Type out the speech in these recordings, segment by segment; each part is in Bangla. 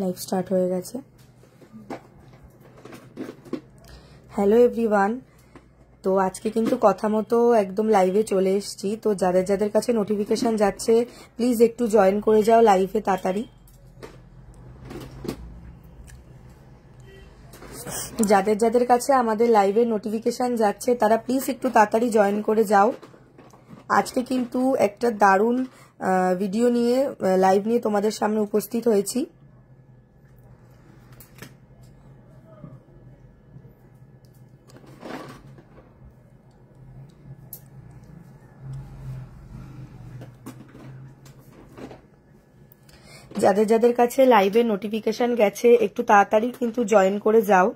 লাইভ স্টার্ট হয়ে গেছে। হ্যালো এভরিওয়ান, তো আজকে কিন্তু কথা মতো একদম লাইভে চলে এসেছি। তো যাদের যাদের কাছে নোটিফিকেশন যাচ্ছে প্লিজ একটু জয়েন করে যাও লাইভে তাড়াতাড়ি। যাদের যাদের কাছে আমাদের লাইভের নোটিফিকেশন যাচ্ছে তারা প্লিজ একটু তাড়াতাড়ি জয়েন করে যাও। আজকে কিন্তু একটা দারুণ ভিডিও নিয়ে লাইভ নিয়ে তোমাদের সামনে উপস্থিত হয়েছি। যাদের যাদের কাছে লাইভের নোটিফিকেশন গেছে একটু তাড়াতাড়ি কিন্তু জয়েন করে যাও।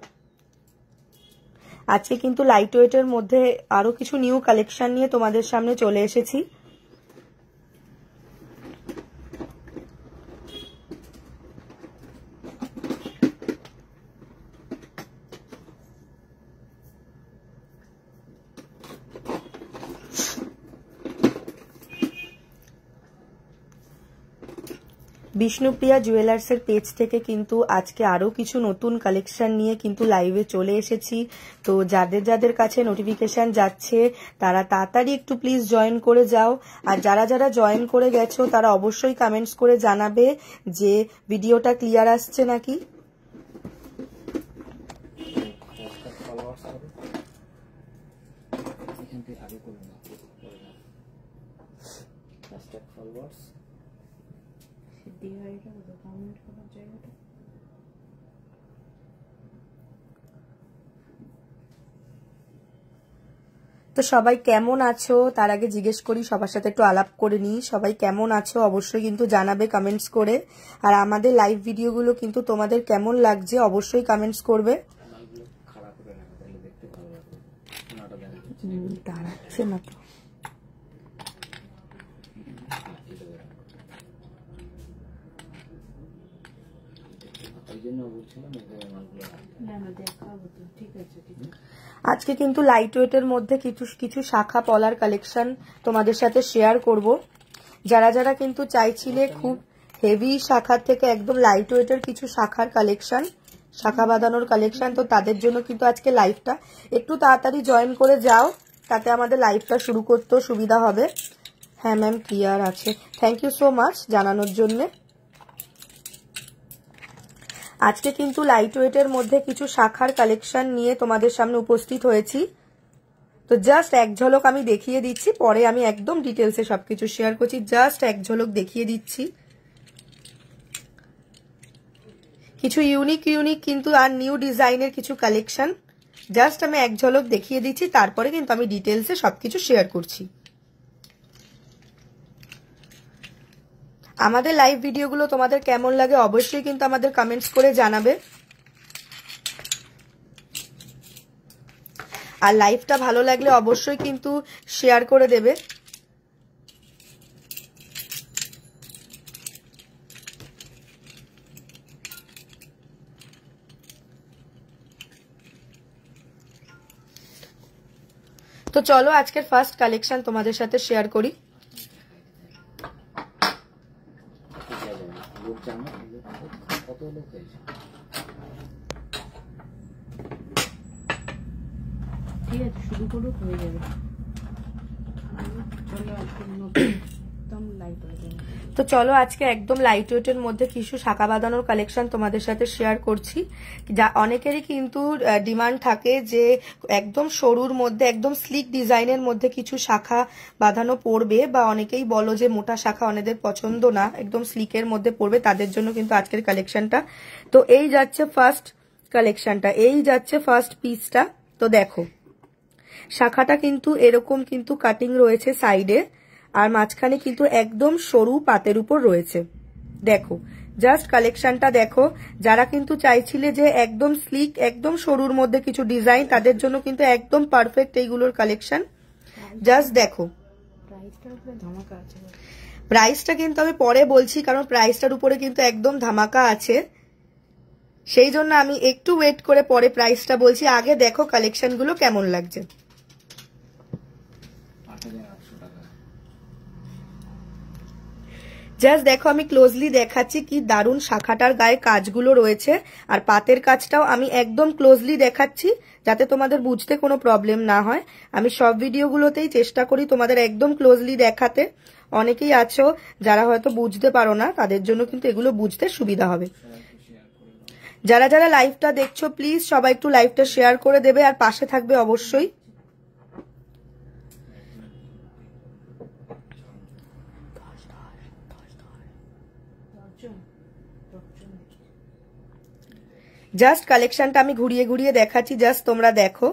আজকে কিন্তু লাইট ওয়েটের মধ্যে আরো কিছু নিউ কালেকশন নিয়ে তোমাদের সামনে চলে এসেছি। বিষ্ণুপ্রিয়া জুয়েলার্সের পেজ থেকে কিন্তু আজকে আরো কিছু নতুন কালেকশন নিয়ে কিন্তু লাইভে চলে এসেছি। তো যাদের যাদের কাছে নোটিফিকেশন যাচ্ছে তারা তাড়াতাড়ি একটু প্লিজ জয়েন করে যাও। আর যারা যারা জয়েন করে গেছো তারা অবশ্যই কমেন্টস করে জানাবে যে ভিডিওটা ক্লিয়ার আসছে নাকি। তো সবাই কেমন আছো তার আগে জিজ্ঞেস করি, সবার সাথে একটু আলাপ করে নিই। সবাই কেমন আছো অবশ্যই কিন্তু জানাবে কমেন্টস করে। আর আমাদের লাইভ ভিডিওগুলো কিন্তু তোমাদের কেমন লাগছে অবশ্যই কমেন্টস করবে। দাঁড়াচ্ছে না তো। আজকে কিন্তু লাইট ওয়েটের মধ্যে কিছু শাখা পলার কালেকশন তোমাদের সাথে শেয়ার করব। যারা যারা কিন্তু চাইছিলে খুব হেভি শাখার থেকে একদম লাইট ওয়েটের কিছু শাখার কালেকশন, শাখা বাঁধানোর কালেকশন, তো তাদের জন্য কিন্তু আজকে লাইভটা একটু তাড়াতাড়ি জয়েন করে যাও, তাতে আমাদের লাইভটা শুরু করতেও সুবিধা হবে। হ্যাঁ ম্যাম ক্লিয়ার আছে, থ্যাংক ইউ সো মাচ জানানোর জন্য। আজকে কিন্তু লাইট ওয়েটের মধ্যে কিছু শাখার কালেকশন নিয়ে তোমাদের সামনে উপস্থিত হয়েছি। তো জাস্ট এক ঝলক আমি দেখিয়ে দিচ্ছি, পরে আমি একদম ডিটেলসে সবকিছু শেয়ার করছি। জাস্ট এক ঝলক দেখিয়ে দিচ্ছি। কিছু ইউনিক কিন্তু আর নিউ ডিজাইনের কিছু কালেকশন জাস্ট আমি এক ঝলক দেখিয়ে দিচ্ছি, তারপরে কিন্তু আমি ডিটেলসে সবকিছু শেয়ার করছি। আমাদের লাইভ ভিডিওগুলো তোমাদের কেমন লাগে অবশ্যই কিন্তু আমাদের কমেন্টস করে জানাবে। আর লাইভটা ভালো লাগলে অবশ্যই কিন্তু শেয়ার করে দেবে। তো চলো আজকের ফার্স্ট কালেকশন তোমাদের সাথে শেয়ার করি। ঠিক আছে শুরু করুক, হয়ে যাবে। তো চলো আজকে একদম লাইট ওয়েটের মধ্যে কিছু শাখা বাঁধানোর কালেকশন তোমাদের সাথে শেয়ার করছি। যা অনেকেরই কিন্তু ডিমান্ড থাকে যে একদম সরুর মধ্যে একদম স্লিক ডিজাইনের মধ্যে কিছু শাখা বাঁধানো পড়বে, বা অনেকেই বলো যে মোটা শাখা অনেকের পছন্দ না, একদম স্লিকের মধ্যে পড়বে, তাদের জন্য কিন্তু আজকের কালেকশনটা। তো এই যাচ্ছে ফার্স্ট কালেকশনটা, এই যাচ্ছে ফার্স্ট পিসটা। তো দেখো শাখাটা কিন্তু এরকম কিন্তু কাটিং রয়েছে সাইডে, আর মাঝখানে কিন্তু একদম সরু পাতের উপর রয়েছে। দেখো জাস্ট কালেকশনটা দেখো। যারা কিন্তু চাইছিলে যে একদম স্লিক একদম সরুর মধ্যে কিছু ডিজাইন, তাদের জন্য কিন্তু একদম পারফেক্ট এইগুলোর কালেকশন। জাস্ট দেখো প্রাইসটা কিন্তু আমি পরে বলছি, কারণ প্রাইসটার উপরে কিন্তু একদম ধামাকা আছে, সেই জন্য আমি একটু ওয়েট করে পরে প্রাইসটা বলছি। আগে দেখো কালেকশনগুলো কেমন লাগছে। জাস্ট দেখো আমি ক্লোজলি দেখাচ্ছি কি দারুণ শাখাটার গায়ে কাজগুলো রয়েছে, আর পাতের কাজটাও আমি একদম ক্লোজলি দেখাচ্ছি যাতে তোমাদের বুঝতে কোনো প্রবলেম না হয়। আমি সব ভিডিওগুলোতেই চেষ্টা করি তোমাদের একদম ক্লোজলি দেখাতে। অনেকেই আছো যারা হয়তো বুঝতে পারো না, তাদের জন্য কিন্তু এগুলো বুঝতে সুবিধা হবে। যারা যারা লাইভটা দেখছো প্লিজ সবাই একটু লাইভটা শেয়ার করে দেবে আর পাশে থাকবে অবশ্যই। জাস্ট কালেকশনটা আমি ঘুরিয়ে ঘুরিয়ে দেখাচ্ছি, জাস্ট তোমরা দেখো।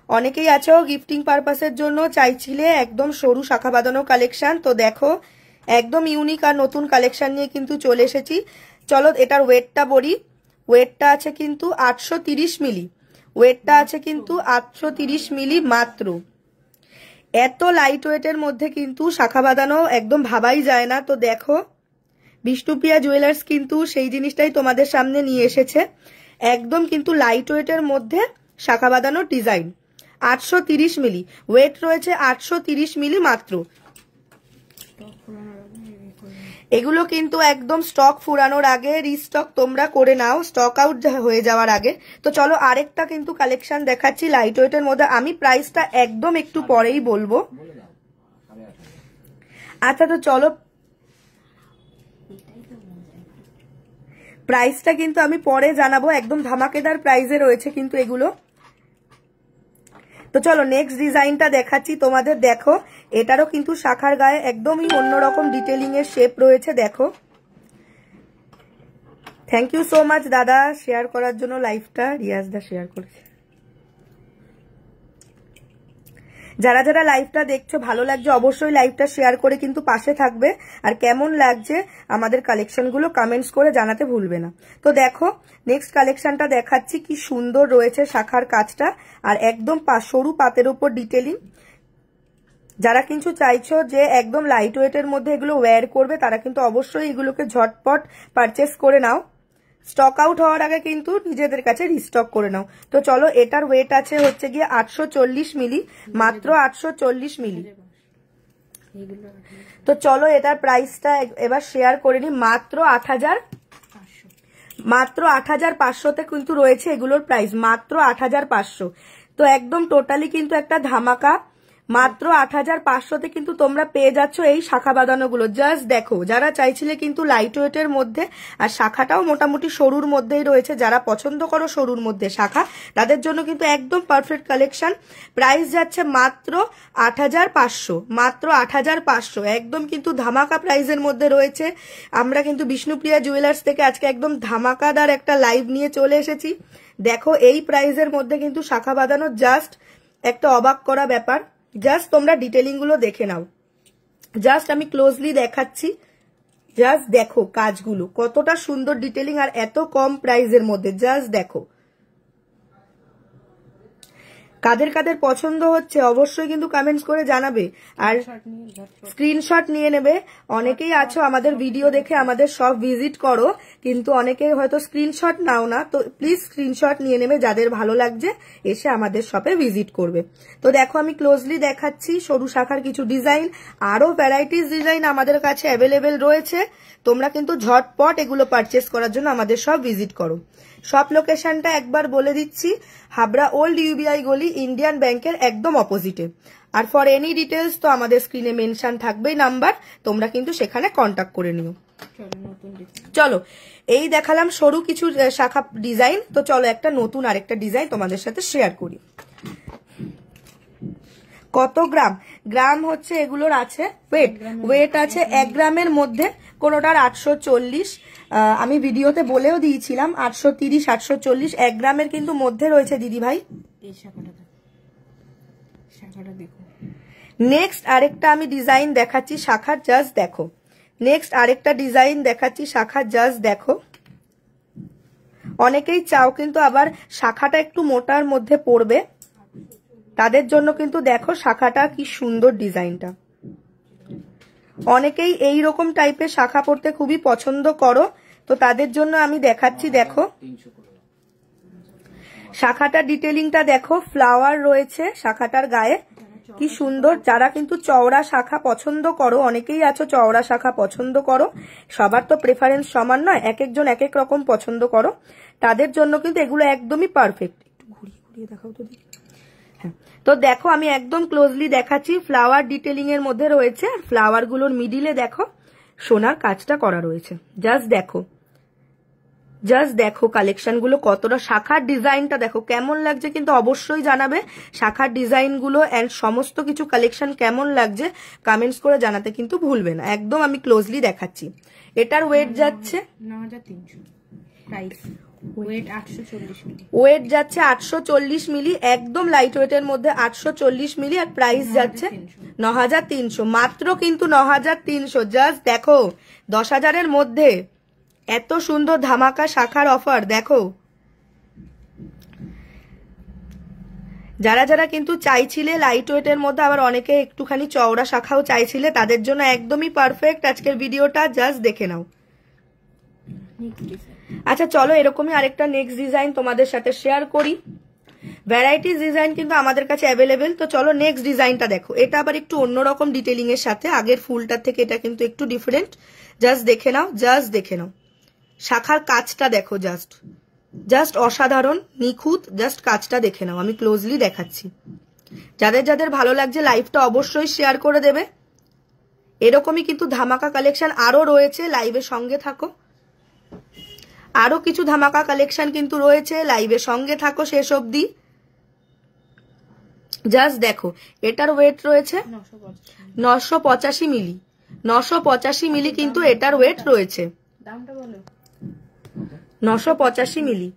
অনেকেই আছো গিফটিং পারপাসের জন্য চাইছিলে একদম সরু শাখা বাঁধানো কালেকশন, তো দেখো একদম ইউনিক আর নতুন কালেকশন নিয়ে কিন্তু চলে এসেছি। চলো এটার ওয়েটটা বলি। ওয়েটটা আছে কিন্তু 830 মিলি, ওয়েটটা আছে কিন্তু 830 মিলি মাত্র। এত লাইট ওয়েটের মধ্যে কিন্তু শাখা বাঁধানো একদম ভাবাই যায় না। তো দেখো বিষ্ণুপ্রিয়া জুয়েলার্স কিন্তু সেই জিনিসটাই তোমাদের সামনে নিয়ে এসেছে, একদম কিন্তু লাইট ওয়েটের মধ্যে শাখা বাঁধানো ডিজাইন। 830 মিলি ওয়েট রয়েছে, 830 মিলি মাত্র। এগুলো কিন্তু একদম স্টক ফুরানোর আগে রিস্টক তোমরা করে নাও, স্টক আউট হয়ে যাওয়ার আগে। তো চলো আরেকটা কিন্তু কালেকশন দেখাচ্ছি লাইট ওয়েটের মধ্যে। আমি প্রাইসটা একদম একটু পরেই বলবো। আচ্ছা তো চলো প্রাইসটা কিন্তু আমি পরে জানাবো, একদম ধামাকেদার প্রাইসে রয়েছে কিন্তু এগুলো। তো চলো নেক্সট ডিজাইনটা দেখাচ্ছি তোমাদের। দেখো এটারও কিন্তু শাখার গায়ে একদমই অন্যরকম ডিটেলিং এর শেপ রয়েছে। দেখো থ্যাংক ইউ সো মাচ দাদা শেয়ার করার জন্য লাইভটা, রিয়াজ দা শেয়ার করেছে। যারা যারা লাইভটা দেখছো ভালো লাগছে অবশ্যই লাইভটা শেয়ার করে কিন্তু পাশে থাকবে, আর কেমন লাগছে আমাদের কালেকশনগুলো কমেন্টস করে জানাতে ভুলবে না। তো দেখো নেক্সট কালেকশনটা দেখাচ্ছি, কি সুন্দর রয়েছে শাখার কাজটা, আর একদম সরু পাতের উপর ডিটেলিং। যারা কিন্তু চাইছো যে একদম লাইট ওয়েটের মধ্যে এগুলো ওয়্যার করবে তারা কিন্তু অবশ্যই এগুলোকে ঝটপট পারচেস করে নাও, স্টক আউট হওয়ার আগে কিন্তু নিজেদের কাছে রিস্টক করে নাও। তো চলো এটার ওয়েট আছে হচ্ছে গিয়ে 840 মিলি, মাত্র 840 মিলি। তো চলো এটার প্রাইসটা এবার শেয়ার করে নি, মাত্র 8,500তে কিন্তু রয়েছে এগুলোর প্রাইস, মাত্র 8,500। তো একদম টোটালি কিন্তু একটা ধামাকা, মাত্র 8,500তে কিন্তু তোমরা পেয়ে যাচ্ছ এই শাখা বাঁধানোগুলো। জাস্ট দেখো যারা চাইছিলে কিন্তু লাইট ওয়েটের মধ্যে, আর শাখাটাও মোটামুটি সরুর মধ্যেই রয়েছে, যারা পছন্দ করো সরুর মধ্যে শাখা তাদের জন্য কিন্তু একদম পারফেক্ট কালেকশন। প্রাইস যাচ্ছে মাত্র 8,500, মাত্র 8,500, একদম কিন্তু ধামাকা প্রাইসের মধ্যে রয়েছে। আমরা কিন্তু বিষ্ণুপ্রিয়া জুয়েলার্স থেকে আজকে একদম ধামাকাদার একটা লাইভ নিয়ে চলে এসেছি। দেখো এই প্রাইসের মধ্যে কিন্তু শাখা বাঁধানো জাস্ট একটা অবাক করা ব্যাপার। জাস্ট তোমরা ডিটেলিং গুলো দেখে নাও, জাস্ট আমি ক্লোজলি দেখাচ্ছি, জাস্ট দেখো কাজগুলো কতটা সুন্দর ডিটেলিং, আর এত কম প্রাইসের মধ্যে। জাস্ট দেখো কাদের কাদের পছন্দ হচ্ছে অবশ্যই কিন্তু কমেন্টস করে জানাবে, আর স্ক্রিনশট নিয়ে নেবে। অনেকেই আছো আমাদের ভিডিও দেখে আমাদের সব ভিজিট করো, কিন্তু অনেকেই হয়তো স্ক্রিনশট নাও না, তো প্লিজ স্ক্রিনশট নিয়ে নেবে যাদের ভালো লাগছে এসে আমাদের শপে ভিজিট করবে। তো দেখো আমি ক্লোজলি দেখাচ্ছি সরু শাখার কিছু ডিজাইন, আরো ভ্যারাইটিস ডিজাইন আমাদের কাছে অ্যাভেলেবেল রয়েছে। তোমরা কিন্তু ঝটপট এগুলো পারচেস করার জন্য আমাদের সব ভিজিট করো। শপ লোকেশনটা একবার বলে দিচ্ছি, হাবড়া ওল্ড ইউবিআই গলি, ইন্ডিয়ান ব্যাংকের একদম অপোজিটে। আর ফর এনি ডিটেলস তো আমাদের স্ক্রিনে মেনশন থাকবেই নাম্বার, তোমরা কিন্তু সেখানে কন্ট্যাক্ট করে নিও। চলো এই দেখালাম সরু কিছু শাখা ডিজাইন, তো চলো একটা নতুন আরেকটা ডিজাইন তোমাদের সাথে শেয়ার করি। কত গ্রাম? গ্রাম হচ্ছে এগুলোর আছে ওয়েট আছে 1 গ্রামের মধ্যে, কোনোটার 840, আমি ভিডিওতে বলেও দিয়েছিলাম 830, 840, 1 গ্রামের কিন্তু মধ্যে রয়েছে দিদি ভাই। নেক্সট আরেকটা আমি ডিজাইন দেখাচ্ছি শাখার, জাস্ট দেখো। নেক্সট আরেকটা ডিজাইন দেখাচ্ছি শাখার, জাস্ট দেখো। অনেকেই চাও কিন্তু আবার শাখাটা একটু মোটার মধ্যে পড়বে, তাদের জন্য কিন্তু দেখো শাখাটা কি সুন্দর ডিজাইনটা। অনেকেই এই রকম টাইপের শাখা পড়তে খুবই পছন্দ করো, তো তাদের জন্য আমি দেখাচ্ছি। দেখো শাখাটা ডিটেলিংটা দেখো, ফ্লাওয়ার রয়েছে শাখাটার গায়ে, কি সুন্দর। যারা কিন্তু চওড়া শাখা পছন্দ করো, অনেকেই আছো চওড়া শাখা পছন্দ করো, সবার তো প্রেফারেন্স সমান নয়, এক একজন এক এক রকম পছন্দ করো, তাদের জন্য কিন্তু এগুলো একদমই পারফেক্ট। একটু ঘুরিয়ে ঘুরিয়ে দেখাও তো। হ্যাঁ, তো দেখো আমি একদম ক্লোজলি দেখাচ্ছি। ফ্লাওয়ার ডিটেলিং এর মধ্যে রয়েছে, আর ফ্লাওয়ার গুলোর মিডিলে দেখো সোনার কাজটা করা রয়েছে। জাস্ট দেখো কালেকশন গুলো কতটা, শাখার ডিজাইনটা দেখো কেমন লাগছে কিন্তু অবশ্যই জানাবে। শাখার ডিজাইন গুলো এন্ড সমস্ত কিছু কালেকশন কেমন লাগছে কমেন্টস করে জানাতে কিন্তু ভুলবে না। একদম আমি ক্লোজলি দেখাচ্ছি। এটার ওয়েট যাচ্ছে 9300, প্রাইস ওয়েট 840 মিলি, ওয়েট যাচ্ছে 840 মিলি, একদম লাইট ওয়েটের মধ্যে 840 মিলি, আর প্রাইস যাচ্ছে 9300 মাত্র, কিন্তু 9300। জাস্ট দেখো 10,000-এর মধ্যে এত সুন্দর ধামাকা শাখার অফার দেখো। যারা যারা কিন্তু চাইছিলে লাইট ওয়েটের মধ্যে, আবার অনেকে একটুখানি চওড়া শাখাও চাইছিলে, তাদের জন্য একদমই পারফেক্ট আজকের ভিডিওটা। জাস্ট দেখে নাও। আচ্ছা চলো এরকমই আরেকটা নেক্সট ডিজাইন তোমাদের সাথে শেয়ার করি। ভ্যারাইটিস ডিজাইন কিন্তু আমাদের কাছে অ্যাভেলেবেল। তো চলো নেক্সট ডিজাইনটা দেখো। এটা আবার একটু অন্যরকম ডিটেলিং এর সাথে, আগের ফুলটার থেকে এটা কিন্তু একটু ডিফারেন্ট। জাস্ট দেখে নাও। শাখার কাজটা দেখো, জাস্ট অসাধারণ নিখুঁত। জাস্ট কাজটা দেখে নাও, আমি ক্লোজলি দেখাচ্ছি। যাদের যাদের ভালো লাগছে লাইভটা অবশ্যই শেয়ার করে দেবে। এরকমই কিন্তু ধামাকা কালেকশন আরো রয়েছে, লাইভের সঙ্গে থাকো। আরো কিছু ধামাকা কালেকশন কিন্তু রয়েছে, লাইভের সঙ্গে থাকো শেষ অবধি। জাস্ট দেখো এটার ওয়েট রয়েছে 985 মিলি, 985 মিলি কিন্তু এটার ওয়েট রয়েছে। দামটা বলো। 985 মিলি।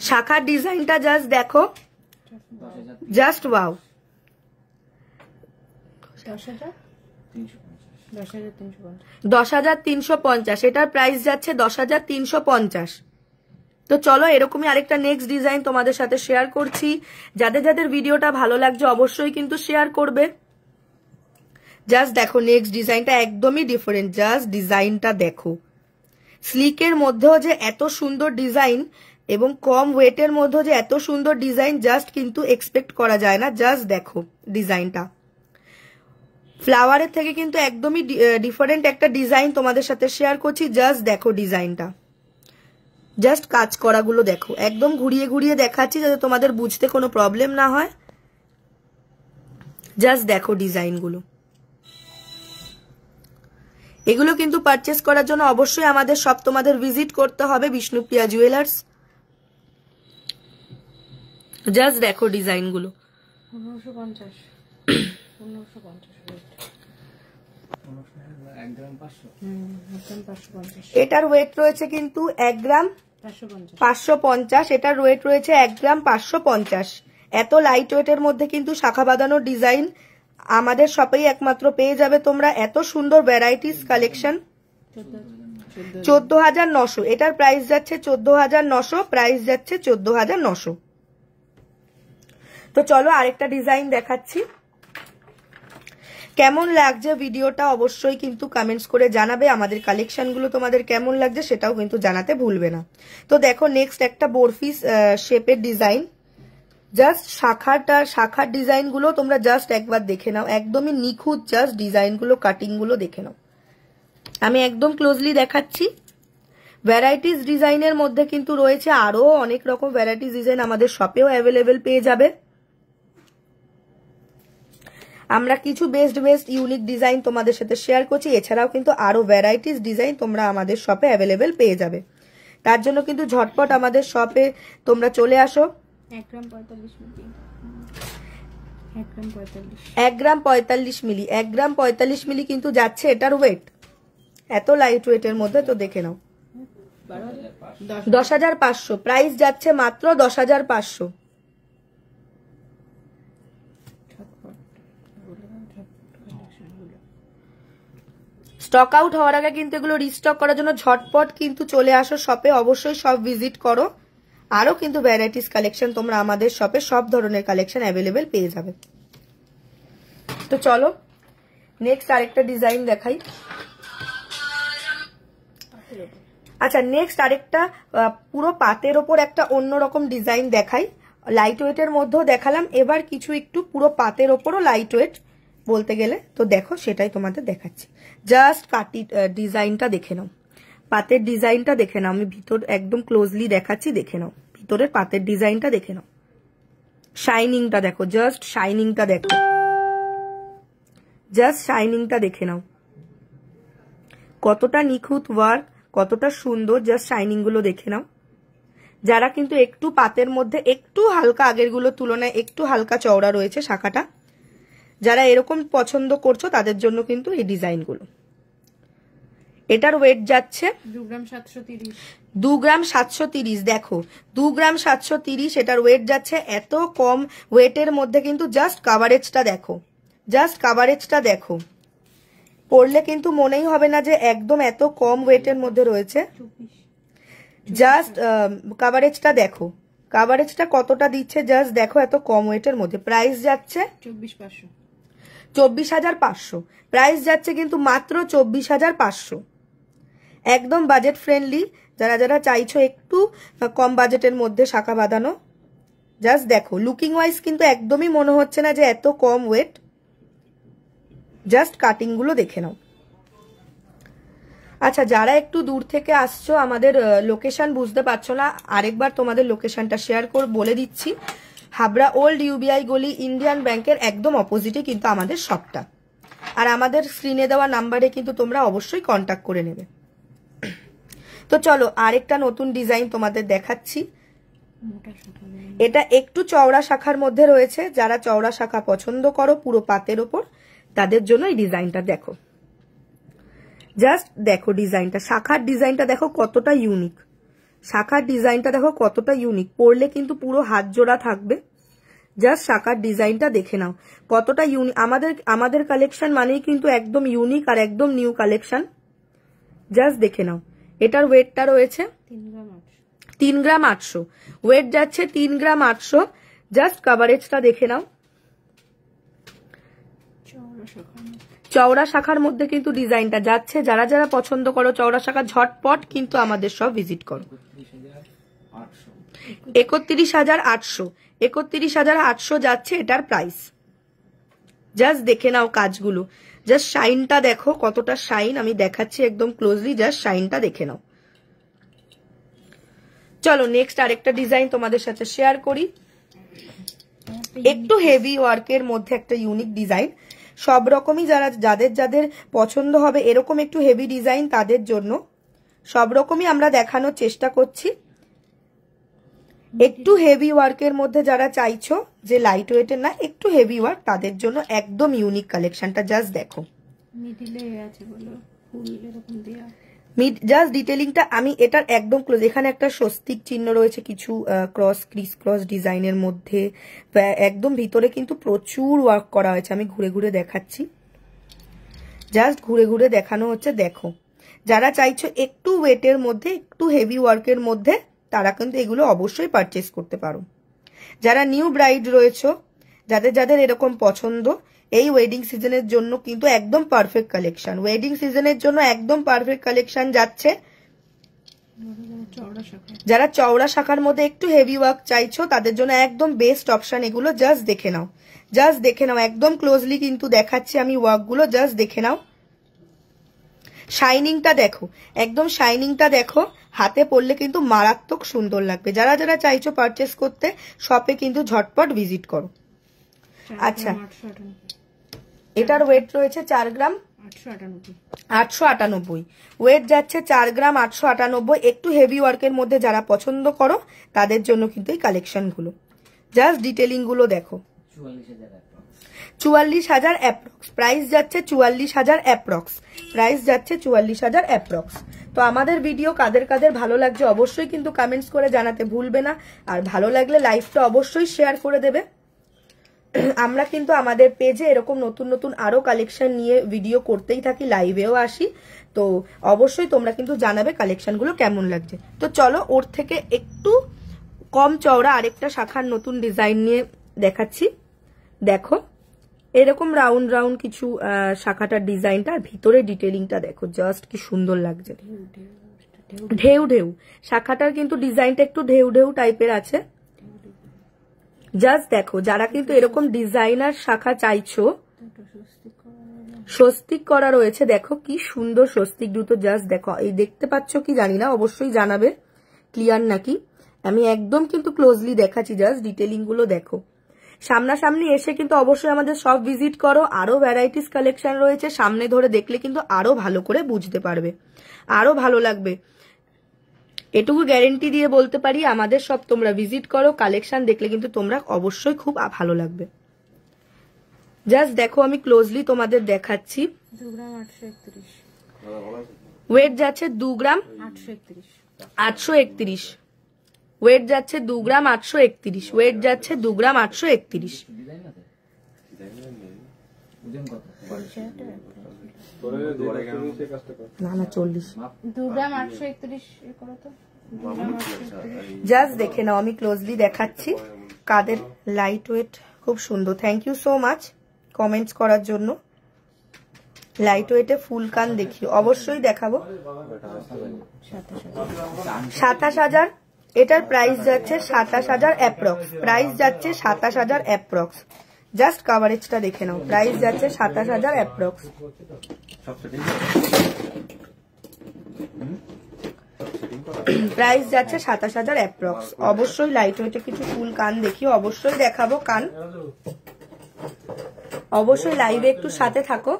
শাখার ডিজাইনটা জাস্ট দেখো, জাস্ট ওয়াও। 10,350, এটার প্রাইস যাচ্ছে 10,350। তো চলো এরকমই আরেকটা নেক্সট ডিজাইন তোমাদের সাথে শেয়ার করছি। যাদের যাদের ভিডিওটা ভালো লাগছে অবশ্যই কিন্তু শেয়ার করবে। জাস্ট দেখো নেক্সট ডিজাইনটা একদমই ডিফারেন্ট। জাস্ট ডিজাইনটা দেখো, স্লিকের মধ্যেও যে এত সুন্দর ডিজাইন এবং কম ওয়েটের মধ্যেও যে এত সুন্দর ডিজাইন জাস্ট কিন্তু এক্সপেক্ট করা যায় না। জাস্ট দেখো ডিজাইনটা, ফ্লাওয়ারের থেকে কিন্তু একদমই ডিফারেন্ট একটা ডিজাইন তোমাদের সাথে শেয়ার করছি। জাস্ট দেখো ডিজাইনটা, জাস্ট কাজ করাগুলো দেখো। একদম ঘুরিয়ে ঘুরিয়ে দেখাচ্ছি যাতে তোমাদের বুঝতে কোনো প্রবলেম না হয়। জাস্ট দেখো ডিজাইনগুলো। এগুলো কিন্তু পারচেস করার জন্য অবশ্যই আমাদের শপ তোমাদের ভিজিট করতে হবে, বিষ্ণুপ্রিয়া জুয়েলার্স। জাস্ট দেখো ডিজাইনগুলো। 1550 এটার ওয়েট রয়েছে কিন্তু 1 গ্রাম 550, এটার ওয়েট রয়েছে 1 গ্রাম 550। এত লাইট ওয়েটের মধ্যে কিন্তু শাখা বাঁধানোর ডিজাইন আমাদের শপেই একমাত্র পেয়ে যাবে তোমরা। এত সুন্দর ভ্যারাইটিস কালেকশন। 14,900, এটার প্রাইস যাচ্ছে 14,900, প্রাইস যাচ্ছে 14,900। তো চলো আরেকটা ডিজাইন দেখাচ্ছি। কেমন লাগছে ভিডিওটা অবশ্যই কিন্তু কমেন্টস করে জানাবে। আমাদের কালেকশনগুলো তোমাদের কেমন লাগছে সেটাও কিন্তু জানাতে ভুলবে না। তো দেখো নেক্সট একটা বরফি শেপের ডিজাইন। জাস্ট শাখার ডিজাইনগুলো তোমরা জাস্ট একবার দেখে নাও, একদমই নিখুঁত। জাস্ট ডিজাইনগুলো কাটিংগুলো দেখে নাও, আমি একদম ক্লোজলি দেখাচ্ছি। ভ্যারাইটিস ডিজাইনের মধ্যে কিন্তু রয়েছে আরো অনেক রকম ভ্যারাইটিস ডিজাইন, আমাদের শপেও অ্যাভেলেবেল পেয়ে যাবে। আমরা কিছু বেস্ট ইউনিক ডিজাইন তোমাদের সাথে শেয়ার করছি, এছাড়াও কিন্তু আরো ভ্যারাইটিস ডিজাইন তোমরা আমাদের শপে অ্যাভেলেবেল পেয়ে যাবে। তার জন্য কিন্তু ঝটপট আমাদের শপে তোমরা চলে আসো। 1 গ্রাম 45 মিলি, 1 গ্রাম 45 মিলি, 1 গ্রাম 45 মিলি কিন্তু যাচ্ছে এটার ওয়েট, এত লাইট ওয়েটের মধ্যে। তো দেখে নাও 10,500, প্রাইস যাচ্ছে মাত্র 10,500। স্টক আউট হওয়ার আগে কিন্তু এগুলো রিস্টক করার জন্য ঝটপট কিন্তু চলে আসো শপে, অবশ্যই সব ভিজিট করো। আরো কিন্তু ভ্যারাইটিস কালেকশন তোমরা আমাদের শপে সব ধরনের কালেকশন অ্যাভেলেবেল পেয়ে যাবে। তো চলো নেক্সট আরেকটা ডিজাইন দেখাই। আচ্ছা নেক্সট আরেকটা পুরো পাতের ওপর একটা অন্যরকম ডিজাইন দেখাই। লাইট ওয়েটের মধ্যেও দেখালাম, এবার কিছু একটু পুরো পাতের ওপরও লাইট ওয়েট বলতে গেলে, তো দেখো সেটাই তোমাদের দেখাচ্ছি। জাস্ট কাটি ডিজাইনটা দেখে নাও, পাতের ডিজাইনটা দেখে নাও, আমি ভিতর একদম ক্লোজলি দেখাচ্ছি, দেখে নাও ভিতরের পাতের ডিজাইনটা দেখে নাও, শাইনিংটা দেখো, জাস্ট শাইনিংটা দেখো, জাস্ট শাইনিংটা দেখে নাও, কতটা নিখুঁত ওয়ার্ক, কতটা সুন্দর, জাস্ট শাইনিং গুলো দেখে নাও। যারা কিন্তু একটু পাতের মধ্যে একটু হালকা আগের গুলোর তুলনায় একটু হালকা চওড়া রয়েছে শাখাটা, যারা এরকম পছন্দ করছো তাদের জন্য কিন্তু এই ডিজাইনগুলো। এটার ওয়েট যাচ্ছে 2 গ্রাম 730। 2 গ্রাম 730, দেখো 2 গ্রাম 730 এটার ওয়েট যাচ্ছে। এত কম ওয়েটের মধ্যে কিন্তু জাস্ট কাভারেজটা দেখো, জাস্ট কাভারেজটা দেখো, পরলে কিন্তু মনেই হবে না যে একদম এত কম ওয়েটের মধ্যে রয়েছে। জাস্ট কাভারেজটা দেখো, কাভারেজটা কতটা দিচ্ছে জাস্ট দেখো, এত কম ওয়েটের মধ্যে। প্রাইস যাচ্ছে 24,500, 24,500 প্রাইস যাচ্ছে কিন্তু মাত্র 24,500, একদম বাজেট ফ্রেন্ডলি। যারা যারা চাইছো একটু কম বাজেটের মধ্যে শাখা বাঁধানো, জাস্ট দেখো লুকিং ওয়াইজ কিন্তু একদমই মনে হচ্ছে না যে এত কম ওয়েট, জাস্ট কাটিং গুলো দেখে নাও। আচ্ছা যারা একটু দূর থেকে আসছো, আমাদের লোকেশন বুঝতে পারছো না, আরেকবার তোমাদের লোকেশনটা শেয়ার করে বলে দিচ্ছি। হাবড়া ওল্ড ইউবিআই গলি ইন্ডিয়ান ব্যাংকের একদম অপোজিটে কিন্তু আমাদের শপটা, আর আমাদের স্ক্রিনে দেওয়া নাম্বারে কিন্তু তোমরা অবশ্যই কন্ট্যাক্ট করে নেবে। তো চলো আরেকটা নতুন ডিজাইন তোমাদের দেখাচ্ছি। এটা একটু চওড়া শাখার মধ্যে রয়েছে, যারা চওড়া শাখা পছন্দ করো পুরো পাতের ওপর, তাদের জন্য এই ডিজাইনটা দেখো, জাস্ট দেখো ডিজাইনটা, শাখার ডিজাইনটা দেখো কতটা ইউনিক, শাখার ডিজাইনটা দেখো কতটা ইউনিক, পরলে কিন্তু পুরো হাত জোড়া থাকবে। জাস্ট শাখার ডিজাইনটা দেখে নাও কতটা ইউনিক। আমাদের কালেকশন মানেই কিন্তু একদম ইউনিক আর একদম নিউ কালেকশন, জাস্ট দেখে নাও। এটার ওয়েটটা রয়েছে 3 গ্রাম 800, ওয়েট যাচ্ছে 3 গ্রাম 800, জাস্ট কাভারেজটা দেখে নাও। চওড়া শাখার মধ্যে কিন্তু ডিজাইনটা যাচ্ছে, যারা যারা পছন্দ করো চওড়া শাখা ঝটপট কিন্তু আমাদের সব ভিজিট করো। 31,800, 31,800 যাচ্ছে এটার প্রাইস। জাস্ট দেখে নাও কাজগুলো, জাস্ট শাইনটা দেখো কতটা শাইন, আমি দেখাচ্ছি একদম ক্লোজলি, জাস্ট শাইনটা দেখে নাও। চলো নেক্সট আরেকটা ডিজাইন তোমাদের সাথে শেয়ার করি। একটু হেভি ওয়ার্কের মধ্যে একটা ইউনিক ডিজাইন, সব রকমই যাদের যাদের পছন্দ হবে এরকম একটু হেভি ডিজাইন, তাদের জন্য সব রকমই আমরা দেখানোর চেষ্টা করছি। একটু হেভি ওয়ার্কের মধ্যে যারা চাইছো যে লাইট ওয়েটের না একটু হেভি ওয়ার্ক, তাদের জন্য একদম ইউনিক কালেকশনটা, জাস্ট দেখো জাস্ট ডিটেলিংটা। আমি এটার একদম ক্লোজ, এখানে একটা স্বস্তিক চিহ্ন রয়েছে কিছু ক্রিস ক্রস ডিজাইনের মধ্যে, একদম ভিতরে কিন্তু প্রচুর ওয়ার্ক করা হয়েছে। আমি ঘুরে ঘুরে দেখাচ্ছি, জাস্ট ঘুরে ঘুরে দেখানো হচ্ছে, দেখো। যারা চাইছো একটু ওয়েটের মধ্যে একটু হেভি ওয়ার্কের মধ্যে, তারা কিন্তু এগুলো অবশ্যই পারচেস করতে পারো। যারা নিউ ব্রাইড রয়েছো, যাদের যাদের এরকম পছন্দ, এই ওয়েডিং সিজনের জন্য কিন্তু একদম পারফেক্ট কালেকশন, ওয়েডিং সিজনের জন্য একদম পারফেক্ট কালেকশন যাচ্ছে। যারা চওড়া শাখার মধ্যে একটু হেভি ওয়ার্ক চাইছো, তাদের জন্য একদম বেস্ট অপশন এগুলো, জাস্ট দেখে নাও, জাস্ট দেখে নাও, একদম ক্লোজলি কিন্তু দেখাচ্ছি আমি ওয়ার্কগুলো, জাস্ট দেখে নাও। শাইনিংটা দেখো, একদম শাইনিংটা দেখো, হাতে পরলে কিন্তু মারাত্মক সুন্দর লাগবে। যারা যারা চাইছো পারচেস করতে, শপে কিন্তু ঝটপট ভিজিট করো। আচ্ছা এটার ওয়েট রয়েছে 4 গ্রাম 898, ওয়েট যাচ্ছে 4 গ্রাম 898। একটু হেভি ওয়ার্কের মধ্যে যারা পছন্দ করো তাদের জন্য কিন্তু এই কালেকশন গুলো, জাস্ট ডিটেলিং গুলো দেখো। 44,000 অ্যাপ্রক্স, প্রাইস যাচ্ছে 44,000 অ্যাপ্রক্স, প্রাইস যাচ্ছে 44,000 অ্যাপ্রক্স। তো আমাদের ভিডিও কাদের কাদের ভালো লাগছে অবশ্যই কিন্তু কমেন্টস করে জানাতে ভুলবে না, আর ভালো লাগলে লাইভটা অবশ্যই শেয়ার করে দেবে। আমরা কিন্তু আমাদের পেজে এরকম নতুন নতুন আরো কালেকশন নিয়ে ভিডিও করতেই থাকি, লাইভেও আসি, তো অবশ্যই তোমরা কিন্তু জানাবে কালেকশনগুলো কেমন লাগছে। তো চলো ওর থেকে একটু কম চওড়া আরেকটা শাখার নতুন ডিজাইন নিয়ে দেখাচ্ছি। দেখো এরকম রাউন্ড রাউন্ড কিছু শাখাটার ডিজাইনটা, আর ভিতরে ডিটেলিংটা দেখো, জাস্ট কি সুন্দর লাগছে। ঢেউ ঢেউ শাখাটার কিন্তু ডিজাইনটা একটু ঢেউ ঢেউ টাইপের আছে। জাস্ট দেখো, যারা কিন্তু এরকম ডিজাইনার শাখা চাইছো, স্বস্তিক করা রয়েছে, দেখো কি সুন্দর স্বস্তিক দুটো। জাস্ট দেখো, এই দেখতে পাচ্ছ কি জানি না, অবশ্যই জানাবে ক্লিয়ার নাকি। আমি একদম কিন্তু ক্লোজলি দেখাচ্ছি, জাস্ট ডিটেলিং গুলো দেখো। সামনাসামনি এসে কিন্তু অবশ্যই আমাদের সব ভিজিট করো, আরো ভ্যারাইটিস কালেকশন রয়েছে, সামনে ধরে দেখলে কিন্তু আরো ভালো করে বুঝতে পারবে, আরো ভালো লাগবে। এটুকু গ্যারেন্টি দিয়ে বলতে পারি, আমাদের সব তোমরা ভিজিট করো, কালেকশন দেখলে কিন্তু তোমরা অবশ্যই খুব ভালো লাগবে। জাস্ট দেখো, আমি ক্লোজলি তোমাদের দেখাচ্ছি। 2 গ্রাম 831, ওয়েট যাচ্ছে 2 গ্রাম 831, ওয়েট যাচ্ছে 2 গ্রাম 831, ওয়েট যাচ্ছে 2 গ্রাম 831। না না 40, 2 গ্রাম 831 করো তো। জাস্ট দেখে নাও, আমি ক্লোজলি দেখাচ্ছি। কাদের লাইট ওয়েট, খুব সুন্দর। Thank you so much comments করার জন্য। লাইট ওয়েটে ফুল কান দেখি, অবশ্যই দেখাবো। 27,000, এটার প্রাইস যাচ্ছে 27,000 অ্যাপ্রক্স, প্রাইস যাচ্ছে 27,000 অ্যাপ্রক্স। জাস্ট কাভারেজটা দেখে নাও, প্রাইস যাচ্ছে 27,000 অ্যাপ্রক্স। প্রাইস যাচ্ছে 27,000 অ্যাপ্রক্স। অবশ্যই লাইট ওয়েটে কিছু ফুল কান দেখি, অবশ্যই দেখাবো কান। অবশ্যই লাইভে একটু সাথে থাকো।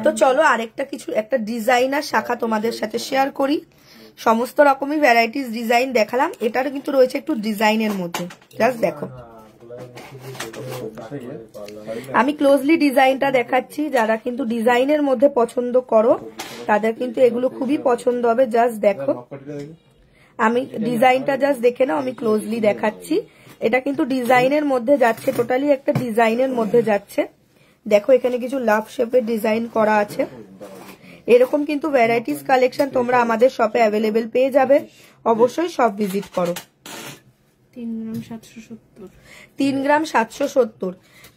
তো চলো আরেকটা কিছু, একটা ডিজাইনার শাখা তোমাদের সাথে শেয়ার করি। সমস্ত রকমই ভ্যারাইটিস ডিজাইন দেখালাম, এটার কিন্তু রয়েছে একটু ডিজাইনের মধ্যে। জাস্ট দেখো, আমি ক্লোজলি ডিজাইনটা দেখাচ্ছি। যারা কিন্তু ডিজাইনের মধ্যে পছন্দ করো, তাদের কিন্তু এগুলো খুবই পছন্দ হবে। জাস্ট দেখো, আমি ডিজাইনটা জাস্ট দেখে নাও, আমি ক্লোজলি দেখাচ্ছি। এটা কিন্তু ডিজাইনের মধ্যে যাচ্ছে, টোটালি একটা ডিজাইনের মধ্যে যাচ্ছে। দেখো, এখানে কিছু লাভ শেপের ডিজাইন করা আছে। এরকম কিন্তু ভ্যারাইটিস কালেকশন তোমরা আমাদের শপে অ্যাভেলেবেল পেয়ে যাবে, অবশ্যই সব ভিজিট করো। 3 গ্রাম 770, 3 গ্রাম 770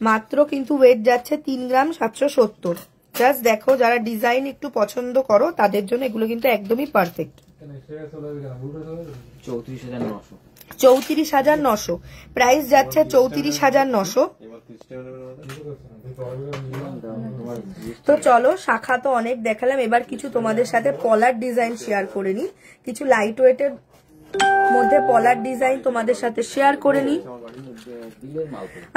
মাত্র, কিন্তু ওয়েট যাচ্ছে 3 গ্রাম 770। জাস্ট দেখো, যারা ডিজাইন একটু পছন্দ করো তাদের জন্য এগুলো কিন্তু একদমই পারফেক্ট। 34,900, প্রাইস যাচ্ছে 34,900। তো চলো, শাখা তো অনেক দেখালাম, এবার কিছু তোমাদের সাথে পলার ডিজাইন শেয়ার করে নি। কিছু লাইট ওয়েটের মধ্যে পলার ডিজাইন তোমাদের সাথে শেয়ার করে নি।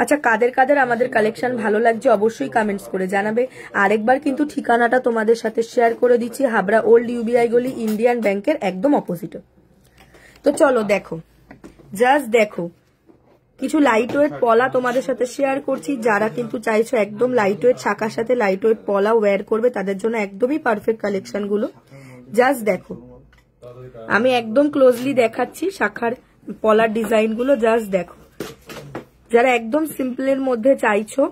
আচ্ছা, কাদের কাদের আমাদের কালেকশন ভালো লাগছে অবশ্যই কমেন্টস করে জানাবে। আরেকবার কিন্তু ঠিকানাটা তোমাদের সাথে শেয়ার করে দিচ্ছি, হাবড়া ওল্ড ইউবিআই গলি, ইন্ডিয়ান ব্যাংকের একদম অপোজিটে। তো চলো দেখো, জাস্ট দেখো, কিছু লাইট ওয়েট পলা তোমাদের সাথে শেয়ার করছি। যারা কিন্তু চাইছো একদম লাইট ওয়েট শাখার সাথে লাইট ওয়েট পলা ওয়্যার করবে, তাদের জন্য একদমই পারফেক্ট কালেকশন গুলো। জাস্ট দেখো, আমি একদম ক্লোজলি দেখাচ্ছি শাখার পলার ডিজাইন গুলো। জাস্ট দেখো, যারা একদম সিম্পলের মধ্যে চাইছো,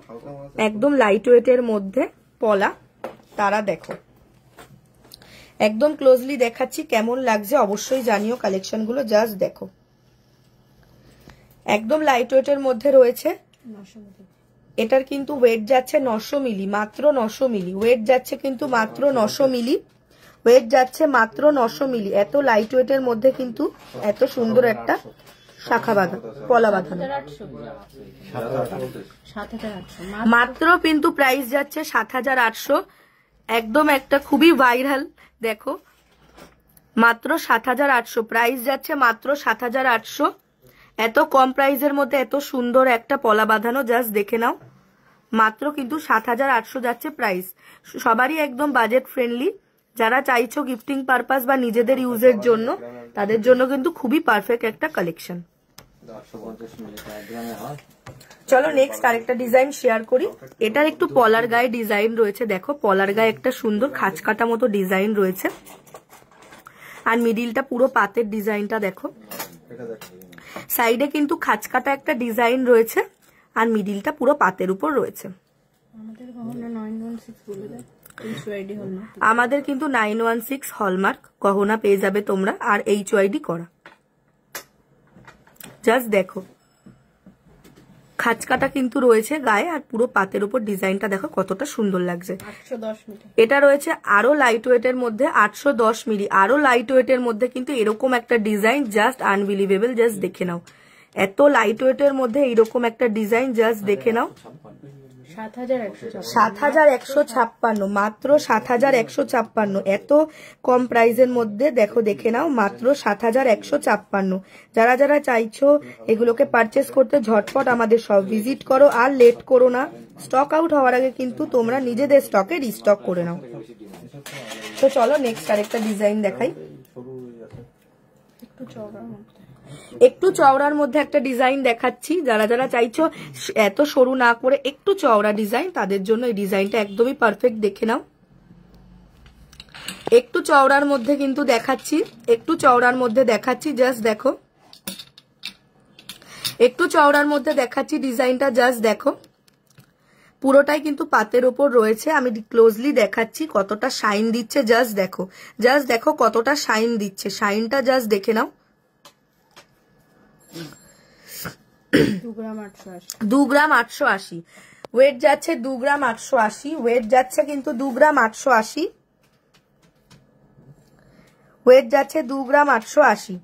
একদম লাইট ওয়েটের মধ্যে পলা, তারা দেখো, একদম ক্লোজলি দেখাচ্ছি। কেমন লাগছে অবশ্যই জানিও কালেকশন গুলো। জাস্ট দেখো, একদম লাইট ওয়েটের মধ্যে রয়েছে। এটার কিন্তু ওয়েট যাচ্ছে 900 মিলি, মাত্র 900 মিলি ওয়েট যাচ্ছে, কিন্তু মাত্র 900 মিলি ওয়েট যাচ্ছে, মাত্র 900 মিলি। এত লাইট ওয়েটের মধ্যে কিন্তু এত সুন্দর একটা শাখা বাঁধা, পলা বাঁধানো, মাত্র কিন্তু প্রাইস যাচ্ছে 7,800। একদম একটা খুবই ভাইরাল, দেখো মাত্র 7,800, প্রাইস যাচ্ছে মাত্র 7,800। এত কম প্রাইসের মধ্যে এত সুন্দর একটা পলা বাঁধানো, জাস্ট দেখে নাও, মাত্র কিন্তু 7,800 যাচ্ছে প্রাইস। সবারই একদম বাজেট ফ্রেন্ডলি। যারা চাইছো গিফটিং পারপাস বা নিজেদের ইউজের জন্য, তাদের জন্য কিন্তু খুবই পারফেক্ট একটা কালেকশন। চলো নেক্সট আরেকটা ডিজাইন শেয়ার করি। এটার একটু পলার গায়ে ডিজাইন রয়েছে, দেখো পলার গায়ে একটা সুন্দর খাঁচ কাটা মতো ডিজাইন রয়েছে, আর মিডিলটা পুরো পাতের ডিজাইনটা দেখো। সাইডে কিন্তু খাঁচ কাটা একটা ডিজাইন রয়েছে, আর মিডিলটা পুরো পাতের উপর রয়েছে। আমাদের কিন্তু 916 হলমার্ক গহনা পেয়ে যাবে তোমরা, আর HYD করা। জাস্ট দেখো, খাঁচকাটা কিন্তু রয়েছে গায়ে, আর পুরো পাতের উপর ডিজাইনটা দেখো কতটা সুন্দর লাগছে। 810 মিটার। এটা রয়েছে আরো লাইট ওয়েটের মধ্যে 810 মিলি, আরো লাইট ওয়েটের মধ্যে কিন্তু এরকম একটা ডিজাইন জাস্ট আনবিলিভেবল। জাস্ট দেখে নাও, এত লাইট ওয়েটের মধ্যে এইরকম একটা ডিজাইন জাস্ট দেখে নাও। 7156, মাত্র 7156, এত কম প্রাইসের মধ্যে দেখো, দেখে নাও মাত্র 7156। যারা যারা চাইছো এগুলোকে পারচেস করতে ঝটপট আমাদের সব ভিজিট করো, আর লেট করো না। স্টক আউট হওয়ার আগে কিন্তু তোমরা নিজেদের স্টকে রিস্টক করে নাও। তো চলো নেক্সট আরেকটা ডিজাইন দেখাই। একটু চওড়ার মধ্যে একটা ডিজাইন দেখাচ্ছি। যারা যারা চাইছো এত সরু না করে একটু চওড়া ডিজাইন, তাদের জন্য এই ডিজাইনটা একদমই পারফেক্ট। দেখে নাও, একটু চওড়ার মধ্যে কিন্তু দেখাচ্ছি, একটু চওড়ার মধ্যে দেখাচ্ছি। জাস্ট দেখো, একটু চওড়ার মধ্যে দেখাচ্ছি ডিজাইনটা। জাস্ট দেখো, পুরোটাই কিন্তু পাতের ওপর রয়েছে। আমি ক্লোজলি দেখাচ্ছি কতটা শাইন দিচ্ছে। জাস্ট দেখো, জাস্ট দেখো কতটা শাইন দিচ্ছে। শাইনটা জাস্ট দেখে নাও। 2 গ্রাম 880, 2 গ্রাম 880 ওয়েট যাচ্ছে। 2 গ্রাম 880 ওয়েট যাচ্ছে কিন্তু 2 গ্রাম 880 ওয়েট যাচ্ছে 2 গ্রাম 880।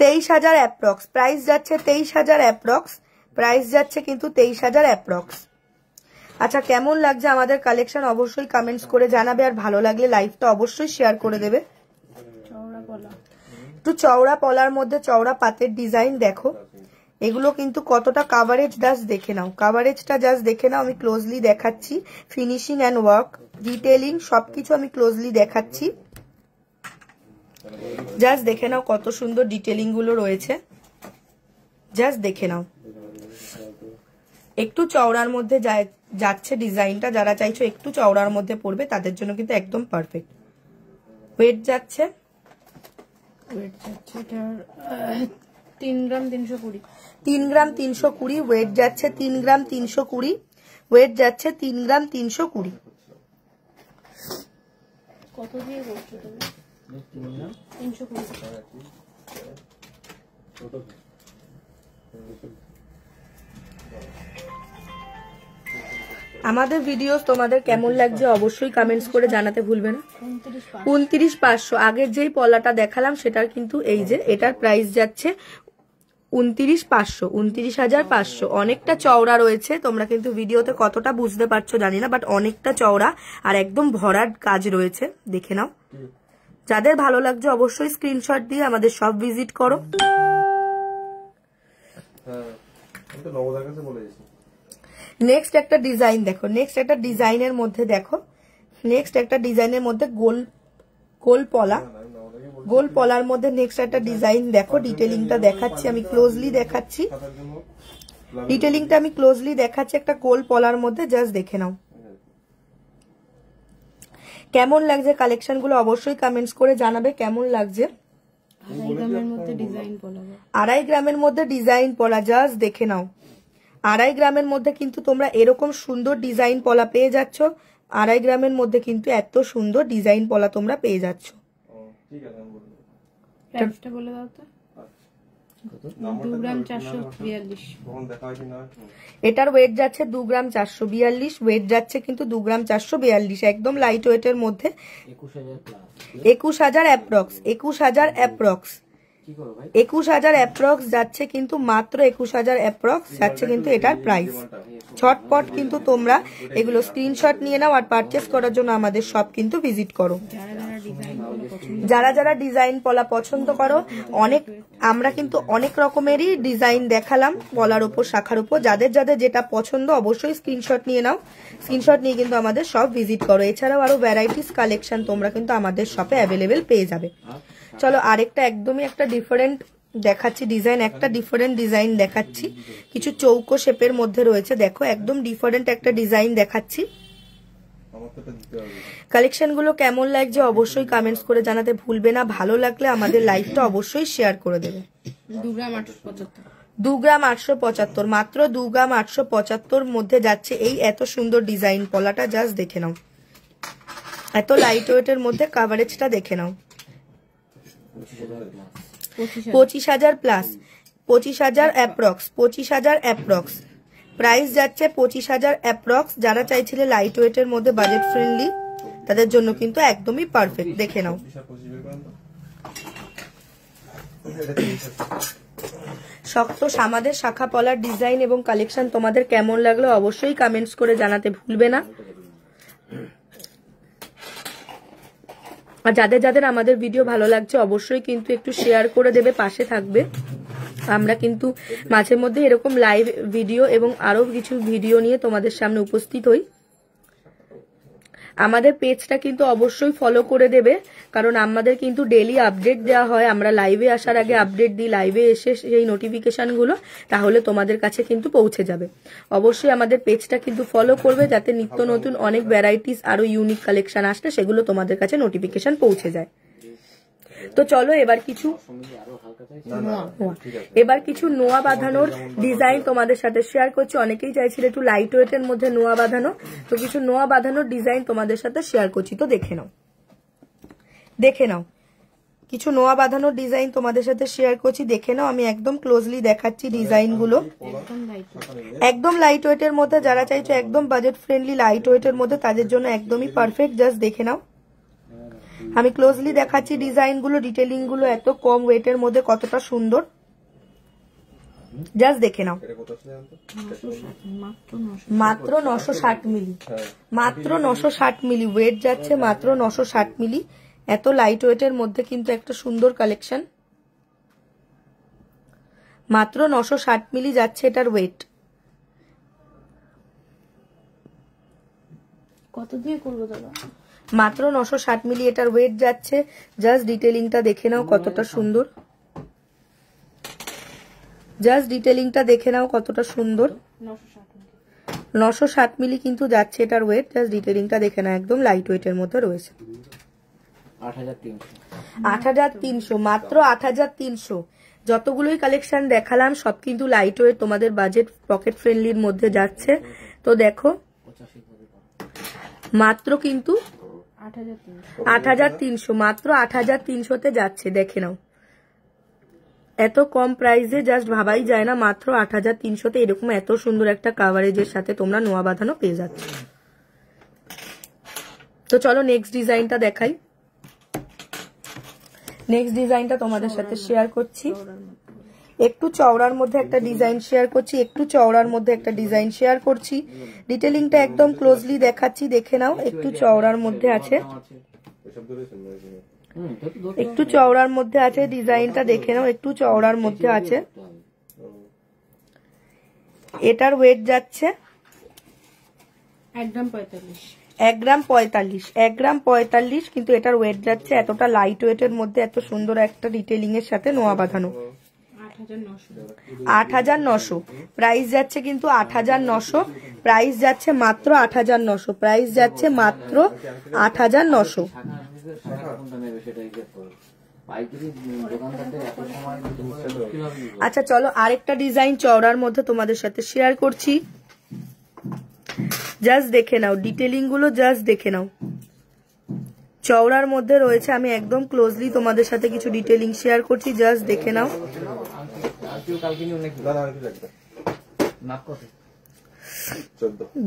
23,000 অ্যাপ্রক্স প্রাইস যাচ্ছে। 23,000 অ্যাপ্রক্স প্রাইস যাচ্ছে কিন্তু 23,000 অ্যাপ্রক্স। আচ্ছা, কেমন লাগছে আমাদের কালেকশন অবশ্যই কমেন্টস করে জানাবে, আর ভালো লাগলে লাইভটা অবশ্যই শেয়ার করে দেবে। চওড়া পলা, একটু চওড়া পলার মধ্যে চওড়া পাতের ডিজাইন দেখো। এগুলো কিন্তু কতটা কাভারেজ জাস্ট দেখে নাও, কাভারেজটা জাস্ট দেখে নাও। আমি ক্লোজলি দেখাচ্ছি, ফিনিশিং অ্যান্ড ওয়ার্ক, ডিটেইলিং সবকিছু আমি ক্লোজলি দেখাচ্ছি। জাস্ট দেখে নাও কত সুন্দর ডিটেইলিং গুলো রয়েছে। জাস্ট দেখে নাও, একটু চওড়ার মধ্যে যাচ্ছে ডিজাইনটা। যারা চাইছো একটু চওড়ার মধ্যে পড়বে তাদের জন্য কিন্তু একদম পারফেক্ট। ওয়েট যাচ্ছে, ওয়েট যাচ্ছে এটার 3 গ্রাম 320, 3 গ্রাম 320 ওয়েট যাচ্ছে। 3 গ্রাম 320 ওয়েট যাচ্ছে। 3 গ্রাম 320। কত দিয়ে করছো তুমি? 320। আমাদের ভিডিও তোমাদের কেমন লাগছে অবশ্যই কমেন্টস করে জানাতে ভুলবে না। 29,500 আগের যেই পলাটা দেখালাম সেটার কিন্তু এই যে এটার প্রাইস যাচ্ছে 29,500, 29,500। অনেকটা চওড়া রয়েছে, তোমরা কিন্তু ভিডিওতে কতটা বুঝতে পারছো জানি না, বাট অনেকটা চওড়া আর একদম ভরাট কাজ রয়েছে। দেখে নাও, যাদের ভালো লাগছে অবশ্যই স্ক্রিনশট দিয়ে আমাদের সব ভিজিট করো। নেক্সট একটা ডিজাইন দেখো, নেক্সট একটা ডিজাইনের মধ্যে দেখো, নেক্সট একটা ডিজাইনের মধ্যে গোল পলা, গোল পলার মধ্যে নেক্সট একটা ডিজাইন দেখো। ডিটেলিংটা দেখাচ্ছি আমি ক্লোজলি দেখাচ্ছি, ডিটেলিংটা আমি ক্লোজলি দেখাচ্ছি একটা গোল পলার মধ্যে। জাস্ট দেখে নাও কেমন লাগছে কালেকশন গুলো অবশ্যই কমেন্টস করে জানাবে কেমন লাগছে। 2.5 গ্রামের মধ্যে ডিজাইন পলা, 2.5 গ্রামের মধ্যে ডিজাইন পলা। জাস্ট দেখে নাও, 2.5 গ্রামের মধ্যে কিন্তু তোমরা এরকম সুন্দর ডিজাইন পলা পেয়ে যাচ্ছ। 2.5 গ্রামের মধ্যে কিন্তু এত সুন্দর ডিজাইন পলা তোমরা পেয়ে যাচ্ছ। প্রাইসটা বলে দাও তো। 2 গ্রাম 442, এটার ওয়েট যাচ্ছে 2 গ্রাম 442 ওয়েট যাচ্ছে কিন্তু 2 গ্রাম 442, একদম লাইট ওয়েটের মধ্যে। 21,000 অ্যাপ্রক্স, 21,000 অ্যাপ্রক্স, 21,000 অ্যাপ্রক্স যাচ্ছে কিন্তু মাত্র 21,000 অ্যাপ্রক্স যাচ্ছে কিন্তু এটার প্রাইস। ছটপট কিন্তু তোমরা এগুলো স্ক্রিনশট নিয়ে নাও আর পারচেস করার জন্য আমাদের সব কিন্তু ভিজিট করো। যারা যারা ডিজাইন পলা পছন্দ করো, অনেক আমরা কিন্তু অনেক রকমেরই ডিজাইন দেখালাম পলার উপর, শাখার উপর। যাদের যাদের যেটা পছন্দ অবশ্যই স্ক্রিনশট নিয়ে নাও, স্ক্রিনশট নিয়ে কিন্তু আমাদের সব ভিজিট করো। এছাড়াও আরো ভ্যারাইটিস কালেকশন তোমরা কিন্তু আমাদের শপে অ্যাভেলেবেল পেয়ে যাবে। চলো আরেকটা একদমই একটা ডিফারেন্ট দেখাচ্ছি ডিজাইন, একটা ডিফারেন্ট ডিজাইন দেখাচ্ছি, কিছু চৌকো শেপের মধ্যে রয়েছে। দেখো একদম ডিফারেন্ট একটা ডিজাইন দেখাচ্ছি। কালেকশন গুলো কেমন লাগছে অবশ্যই কমেন্টস করে জানাতে ভুলবে না। ভালো লাগলে আমাদের লাইভটা অবশ্যই শেয়ার করে দেবে। 2 গ্রাম 875, 2 গ্রাম 875, মাত্র 2 গ্রাম 875 মধ্যে যাচ্ছে এই এত সুন্দর ডিজাইন পলাটা। জাস্ট দেখে নাও, এত লাইট ওয়েটের মধ্যে কাভারেজটা দেখে নাও। 25,000 প্লাস, 25,000 অ্যাপ্রক্স, 25,000 অ্যাপ্রক্স প্রাইস যাচ্ছে, 25,000 অ্যাপ্রক্স। যারা চাইছিলে লাইট ওয়েটের মধ্যে বাজেট ফ্রেন্ডলি তাদের জন্য কিন্তু একদমই পারফেক্ট। দেখে নাও। শক্ত আমাদের শাখা পলার ডিজাইন এবং কালেকশন তোমাদের কেমন লাগলো অবশ্যই কমেন্টস করে জানাতে ভুলবে না। আর যাদের যাদের আমাদের ভিডিও ভালো লাগছে অবশ্যই কিন্তু একটু শেয়ার করে দেবে, পাশে থাকবে। আমরা কিন্তু মাঝে মধ্যে এরকম লাইভ ভিডিও এবং আরো কিছু ভিডিও নিয়ে তোমাদের সামনে উপস্থিত হই। আমাদের পেজটা কিন্তু অবশ্যই ফলো করে দেবে, কারণ আমাদের কিন্তু ডেইলি আপডেট দেওয়া হয়। আমরা লাইভে আসার আগে আপডেট দিই, লাইভে এসে সেই নোটিফিকেশনগুলো তাহলে তোমাদের কাছে কিন্তু পৌঁছে যাবে। অবশ্যই আমাদের পেজটা কিন্তু ফলো করবে, যাতে নিত্য নতুন অনেক ভ্যারাইটিস আরো ইউনিক কালেকশন আসলে সেগুলো তোমাদের কাছে নোটিফিকেশন পৌঁছে যায়। তো চলো এবার কিছু নোয়া বাঁধানোর ডিজাইন তোমাদের সাথে শেয়ার করছি। অনেকেই চাইছিল একটু লাইট ওয়েটের মধ্যে নোয়া বাঁধানো, তো কিছু নোয়া বাঁধানোর ডিজাইন তোমাদের সাথে শেয়ার করছি। তো দেখে নাও কিছু নোয়া বাঁধানোর ডিজাইন তোমাদের সাথে শেয়ার করছি, দেখে নাও। আমি একদম ক্লোজলি দেখাচ্ছি ডিজাইন গুলো, একদম লাইট ওয়েটের মধ্যে। যারা চাইছো একদম বাজেট ফ্রেন্ডলি লাইট ওয়েটের মধ্যে তাদের জন্য একদমই পারফেক্ট। জাস্ট দেখে নাও, আমি ক্লোজলি দেখাচ্ছি ডিজাইন গুলো, ডিটেলিং গুলো এত কম ওয়েটের মধ্যে কতটা সুন্দর। জাস্ট দেখে নাও। মাত্র 960 মিলি, মাত্র 960 মিলি ওয়েট যাচ্ছে, মাত্র 960 মিলি। এত লাইট ওয়েটের মধ্যে কিন্তু একটা সুন্দর কালেকশন। মাত্র 960 মিলি যাচ্ছে এটার ওয়েট। কত দিয়ে করবো দাদা? মাত্র 960 মিলি এটার ওয়েট যাচ্ছে। জাস্ট ডিটেলিংটা দেখে নাও কতটা সুন্দর, জাস্ট ডিটেলিংটা দেখে নাও কতটা সুন্দর। 960 মিলি কিন্তু যাচ্ছে এটার ওয়েট। জাস্ট ডিটেলিংটা দেখে নাও, একদম লাইট ওয়েটের মধ্যে রয়েছে। 8,300, মাত্র 8,300। যতগুলোই কালেকশন দেখালাম সব কিন্তু লাইট ওয়েট, তোমাদের বাজেট পকেট ফ্রেন্ডলির মধ্যে যাচ্ছে। তো দেখো মাত্র কিন্তু 8,300, মাত্র 8,300-তে যাচ্ছে। দেখে নাও এত কম প্রাইসে জাস্ট ভাবাই যায় না। মাত্র 8,300-তে এরকম এত সুন্দর একটা কাভারেজের সাথে তোমরা নোয়া বাঁধানো পেয়ে যাচ্ছ। তো চলো নেক্সট ডিজাইনটা দেখাই। নেক্সট ডিজাইনটা তোমাদের সাথে শেয়ার করছি। একটু চওড়ার মধ্যে একটা ডিজাইন শেয়ার করছি, একটু চওড়ার মধ্যে একটা ডিজাইন শেয়ার করছি। ডিটেলিংটা একদম ক্লোজলি দেখাচ্ছি, দেখে নাও। একটু চওড়ার মধ্যে আছে, একটু চওড়ার মধ্যে আছে ডিজাইনটা, দেখে নাও। একটু চওড়ার মধ্যে আছে। এটার ওয়েট যাচ্ছে 1 গ্রাম 45, 1 গ্রাম 45, 1 গ্রাম 45 কিন্তু এটার ওয়েট যাচ্ছে। এতটা লাইট ওয়েটের মধ্যে এত সুন্দর একটা ডিটেলিং এর সাথে নোয়া বাঁধানো। 8,900 প্রাইস যাচ্ছে কিন্তু 8,900 প্রাইস যাচ্ছে মাত্র 8,900 প্রাইস যাচ্ছে মাত্র 8,900। আচ্ছা চলো আরেকটা ডিজাইন চওড়ার মধ্যে তোমাদের সাথে শেয়ার করছি। জাস্ট দেখে নাও ডিটেলিং গুলো, জাস্ট দেখে নাও। চওড়ার মধ্যে রয়েছে, আমি একদম ক্লোজলি তোমাদের সাথে কিছু ডিটেলিং শেয়ার করছি। জাস্ট দেখে নাও,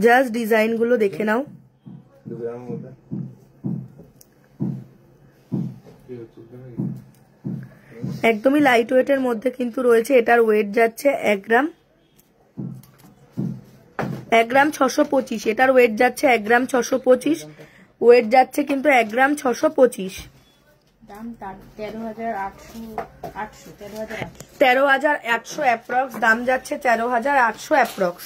জাস্ট ডিজাইন গুলো দেখে নাও। একদমই লাইট ওয়েটের মধ্যে কিন্তু রয়েছে। এটার ওয়েট যাচ্ছে 1 গ্রাম 625। এটার ওয়েট যাচ্ছে 1 গ্রাম 625, ওয়েট যাচ্ছে কিন্তু 1 গ্রাম 625। দাম 13,800 13,800 অ্যাপ্রক্স দাম যাচ্ছে, 13,800 অ্যাপ্রক্স।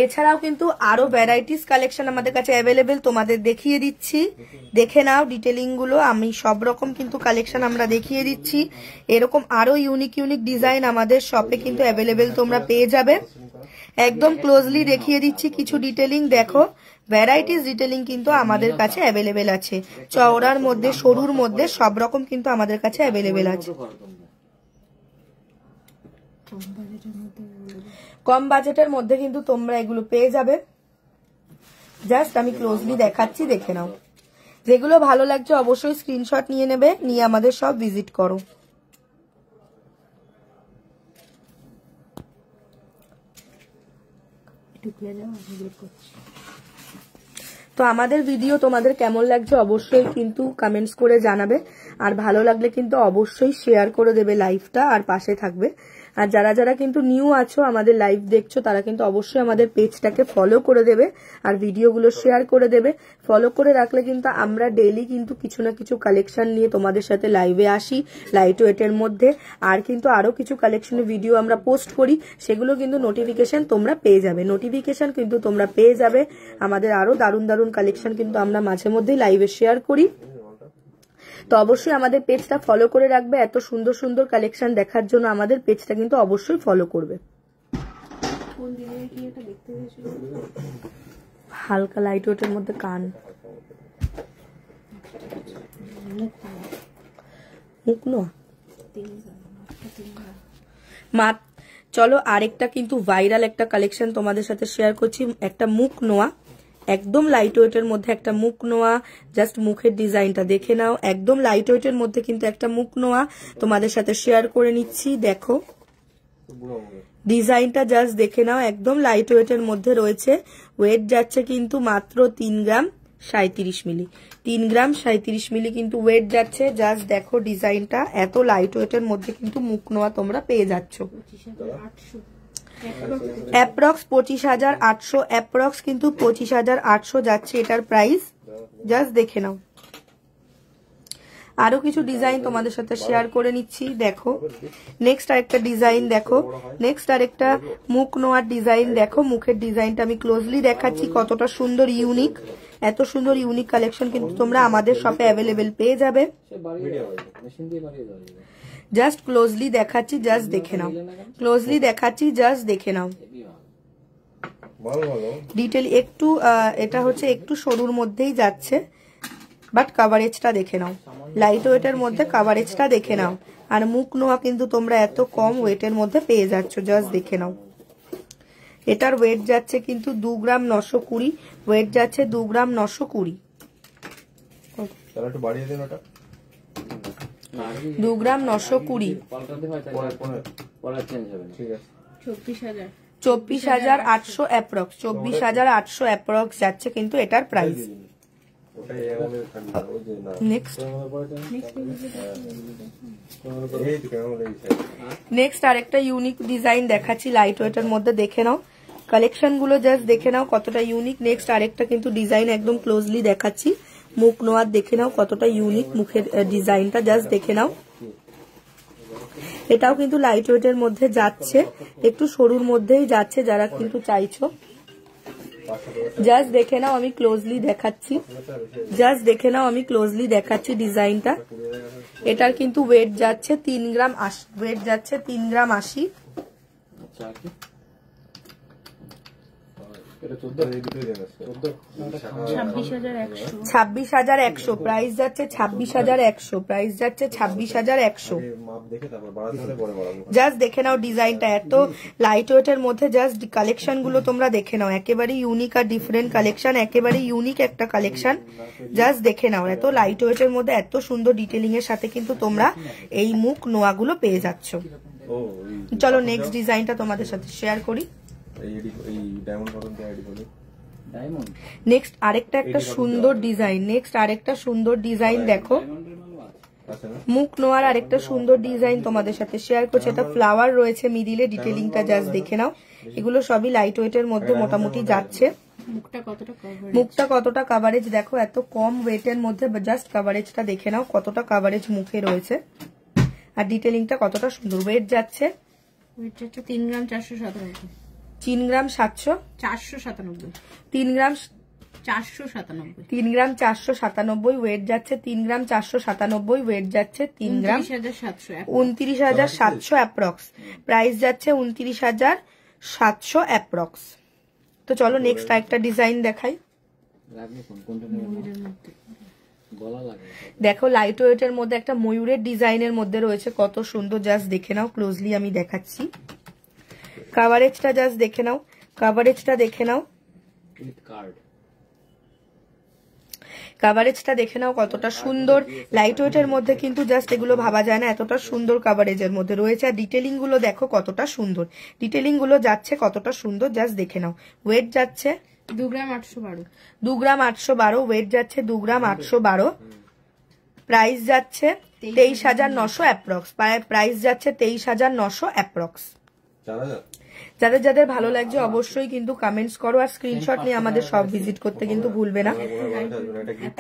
এছাড়াও কিন্তু আরো ভ্যারাইটিস কালেকশন আমাদের কাছে অ্যাভেলেবেল, তোমাদের দেখিয়ে দিচ্ছি। দেখে নাও ডিটেলিং গুলো, আমি সব রকম কিন্তু কালেকশন আমরা দেখিয়ে দিচ্ছি। এরকম আরো ইউনিক ইউনিক ডিজাইন আমাদের শপে কিন্তু অ্যাভেলেবেল তোমরা পেয়ে যাবে। একদম ক্লোজলি দেখিয়ে দিচ্ছি কিছু ডিটেলিং। দেখো ভ্যারাইটিস ডিটেলিং কিন্তু আমাদের কাছে অ্যাভেলেবেল আছে। চওড়ার মধ্যে, সরুর মধ্যে সব রকম কিন্তু আমাদের কাছে অ্যাভেলেবেল আছে। কম বাজেটের মধ্যে কিন্তু তোমরা এগুলো পেয়ে যাবে। জাস্ট আমি ক্লোজলি দেখাচ্ছি, দেখে নাও। যেগুলো ভালো লাগছে অবশ্যই স্ক্রিনশট নিয়ে নেবে, নিয়ে আমাদের সব ভিজিট করো। তো আমাদের ভিডিও তোমাদের কেমন লাগছে অবশ্যই কিন্তু কমেন্টস করে জানাবে, আর ভালো লাগলে কিন্তু অবশ্যই শেয়ার করে দেবে লাইভটা, আর পাশে থাকবে। আর যারা যারা কিন্তু নিউ আছো আমাদের লাইভ দেখছো তারা কিন্তু অবশ্যই আমাদের পেজটাকে ফলো করে দেবে, আর ভিডিওগুলো শেয়ার করে দেবে। ফলো করে রাখলে কিন্তু আমরা ডেইলি কিন্তু কিছু না কিছু কালেকশন নিয়ে তোমাদের সাথে লাইভে আসি লাইট ওয়েটের মধ্যে, আর কিন্তু আরো কিছু কালেকশনের ভিডিও আমরা পোস্ট করি, সেগুলো কিন্তু নোটিফিকেশন তোমরা পেয়ে যাবে। নোটিফিকেশন কিন্তু তোমরা পেয়ে যাবে। আমাদের আরো দারুণ দারুণ কালেকশন কিন্তু আমরা মাঝে মধ্যেই লাইভে শেয়ার করি। তো অবশ্যই আমাদের পেজটা ফলো করে রাখবে। এত সুন্দর সুন্দর কালেকশন দেখার জন্য আমাদের পেজটা কিন্তু অবশ্যই ফলো করবে। হালকা লাইট ওয়েটের মধ্যে কান, মুখ নোয়া মাত। চলো আরেকটা কিন্তু ভাইরাল একটা কালেকশন তোমাদের সাথে শেয়ার করছি। একটা মুখ নোয়া, একদম লাইট ওয়েটের মধ্যে একটা মুখ নোয়া। জাস্ট মুখের ডিজাইনটা দেখে নাও, একদম লাইট ওয়েটের মধ্যে কিন্তু একটা মুখ নোয়া তোমাদের সাথে শেয়ার করে নিচ্ছি। দেখো ডিজাইনটা জাস্ট দেখে নাও, একদম লাইট ওয়েটের মধ্যে রয়েছে। ওয়েট যাচ্ছে কিন্তু মাত্র 3 গ্রাম 37 মিলি। 3 গ্রাম 37 মিলি কিন্তু ওয়েট যাচ্ছে। জাস্ট দেখো ডিজাইনটা, এত লাইট ওয়েটের মধ্যে কিন্তু মুখ নোয়া তোমরা পেয়ে যাচ্ছ। অ্যাপ্রক্স 25,800, অ্যাপ্রক্স কিন্তু 25,800 যাচ্ছে এটার প্রাইস। জাস্ট দেখে নাও। আরো কিছু ডিজাইন তোমাদের সাথে শেয়ার করে নিচ্ছি। দেখো নেক্সট আরেকটা ডিজাইন, দেখো নেক্সট আরেকটা মুখ নোয়ার ডিজাইন। দেখো মুখের ডিজাইনটা আমি ক্লোজলি দেখাচ্ছি, কতটা সুন্দর ইউনিক। এত সুন্দর ইউনিক কালেকশন কিন্তু তোমরা আমাদের শপে অ্যাভেলেবেল পেয়ে যাবে। জাস্ট ক্লোজলি দেখাচ্ছি, জাস্ট দেখে নাও। ক্লোজলি দেখাচ্ছি, জাস্ট দেখে নাও। ডিটেল একটু এটা হচ্ছে একটু সরুর মধ্যেই যাচ্ছে, বাট কাভারেজটা দেখে নাও। লাইট ওয়েটের মধ্যে কাভারেজটা দেখে নাও। আর মুখ নোয়া কিন্তু তোমরা এত কম ওয়েটের মধ্যে পেয়ে যাচ্ছ, জাস্ট দেখে নাও। এটার ওয়েট যাচ্ছে কিন্তু 2 গ্রাম 920, ওয়েট যাচ্ছে 2 গ্রাম 920। 2 গ্রাম 920, 24,800 অ্যাপ্রক্স, 24,800 অ্যাপ্রক্স যাচ্ছে কিন্তু এটার প্রাইস। নেক্সট আরেকটা ইউনিক ডিজাইন দেখাচ্ছি লাইট ওয়েটের মধ্যে, দেখে নাও কালেকশন গুলো, জাস্ট দেখে নাও কতটা ইউনিক। নেক্সট আরেকটা কিন্তু ডিজাইন একদম ক্লোজলি দেখাচ্ছি, মুখ নোয়ার দেখে নাও কতটা ইউনিক মুখের ডিজাইনটা, জাস্ট দেখে নাও। এটাও কিন্তু লাইট ওয়েটের মধ্যে যাচ্ছে, একটু সরুর মধ্যেই যাচ্ছে যারা কিন্তু চাইছো। জাস্ট দেখে নাও, আমি ক্লোজলি দেখাচ্ছি, জাস্ট দেখে নাও আমি ক্লোজলি দেখাচ্ছি ডিজাইনটা। এটার কিন্তু ওয়েট যাচ্ছে 3 গ্রাম 80, ওয়েট যাচ্ছে 3 গ্রাম 80। 26,100 প্রাইস যাচ্ছে, 26,100 প্রাইস যাচ্ছে, 26,100। জাস্ট দেখে নাও ডিজাইনটা, এত লাইট ওয়েটের মধ্যে জাস্ট কালেকশন গুলো তোমরা দেখে নাও, একেবারে ইউনিক আর ডিফারেন্ট কালেকশন, একেবারে ইউনিক একটা কালেকশন। জাস্ট দেখে নাও, এত লাইট ওয়েটের মধ্যে এত সুন্দর ডিটেলিং এর সাথে কিন্তু তোমরা এই মুখ নোয়াগুলো পেয়ে যাচ্ছ। চলো নেক্সট ডিজাইনটা তোমাদের সাথে শেয়ার করি। নেক্সট আরেকটা একটা সুন্দর ডিজাইন, নেক্সট আরেকটা সুন্দর ডিজাইন দেখো মুখ নোয়ার আরেকটা সুন্দর ডিজাইন তোমাদের সাথে শেয়ার করছে। এটা ফ্লাওয়ার রয়েছে মিডিলে, ডিটেলিংটা জাস্ট দেখে নাও। এগুলো সবই লাইট ওয়েটের মধ্যে মোটামুটি যাচ্ছে। মুখটা কতটা কাভারেজ দেখো, এত কম ওয়েটের মধ্যে জাস্ট কাভারেজটা দেখে নাও কতটা কাভারেজ মুখে রয়েছে, আর ডিটেলিংটা কতটা সুন্দর। ওয়েট যাচ্ছে 3 গ্রাম 497, 3 গ্রাম 497, 3 গ্রাম 497, 3 গ্রাম 497, ওয়েট যাচ্ছে 3 গ্রাম 497, ওয়েট যাচ্ছে 3 গ্রাম 29,700 অ্যাপ্রক্স, প্রাইস যাচ্ছে 29,700 অ্যাপ্রক্স। তো চলো নেক্সট আরেকটা ডিজাইন দেখাই। দেখো লাইট ওয়েটের মধ্যে একটা ময়ূরের ডিজাইনের মধ্যে রয়েছে, কত সুন্দর, জাস্ট দেখে নাও। ক্লোজলি আমি দেখাচ্ছি, কাভারেজটা জাস্ট দেখে নাও, কাভারেজটা দেখে নাও। কাভারেজটা দেখে নাও কতটা সুন্দর। লাইট ওয়েটের মধ্যে কিন্তু জাস্ট এগুলো ভাবা যায় না এতটা সুন্দর কাভারেজের মধ্যে রয়েছে। আর ডিটেলিং গুলো দেখো কতটা সুন্দর, ডিটেলিং গুলো যাচ্ছে কতটা সুন্দর, জাস্ট দেখে নাও। ওয়েট যাচ্ছে 2 গ্রাম 812, 2 গ্রাম 812, ওয়েট যাচ্ছে 2 গ্রাম 812, প্রাইস যাচ্ছে 23,900 অ্যাপ্রক্স, প্রাইস যাচ্ছে 23,900 অ্যাপ্রক্স। যাদের যাদের ভালো লাগছে অবশ্যই কিন্তু কমেন্টস করো আর স্ক্রিনশট নিয়ে আমাদের সব ভিজিট করতে কিন্তু ভুলবে না।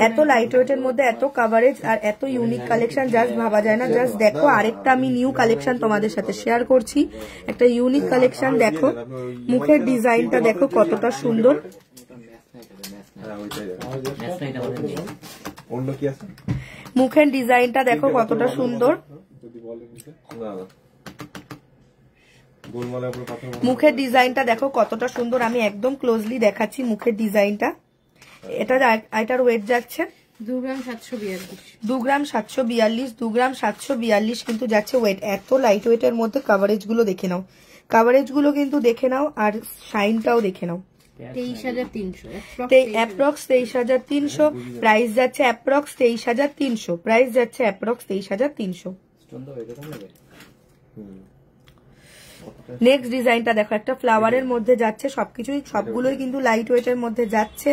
এত লাইট ওয়েটের মধ্যে এত কাভারেজ আর এত ইউনিক কালেকশন জাস্ট ভাবা যায় না। জাস্ট দেখো আরেকটা আমি নিউ কালেকশন তোমাদের সাথে শেয়ার করছি, একটা ইউনিক কালেকশন দেখো। মুখের ডিজাইনটা দেখো কতটা সুন্দর, মুখের ডিজাইনটা দেখো কতটা সুন্দর, মুখের ডিজাইনটা দেখো কতটা সুন্দর। আমি একদম ক্লোজলি দেখাচ্ছি মুখের ডিজাইনটা। এটার ওয়েট যাচ্ছে 2 গ্রাম 742, 2 গ্রাম 742, 2 গ্রাম 742 কিন্তু যাচ্ছে ওয়েট। এত লাইট ওয়েটের মধ্যে কাভারেজ গুলো দেখে নাও, কাভারেজ গুলো কিন্তু দেখে নাও আর শাইনটাও দেখে নাও। 23,300, অ্যাপ্রক্স 23,300, প্রাইস যাচ্ছে অ্যাপ্রক্স 23,300, প্রাইস যাচ্ছে অ্যাপ্রক্স 23,300। নেক্সট ডিজাইনটা দেখো, একটা ফ্লাওয়ারের মধ্যে যাচ্ছে, সবগুলোই কিন্তু লাইট ওয়েটের মধ্যে যাচ্ছে।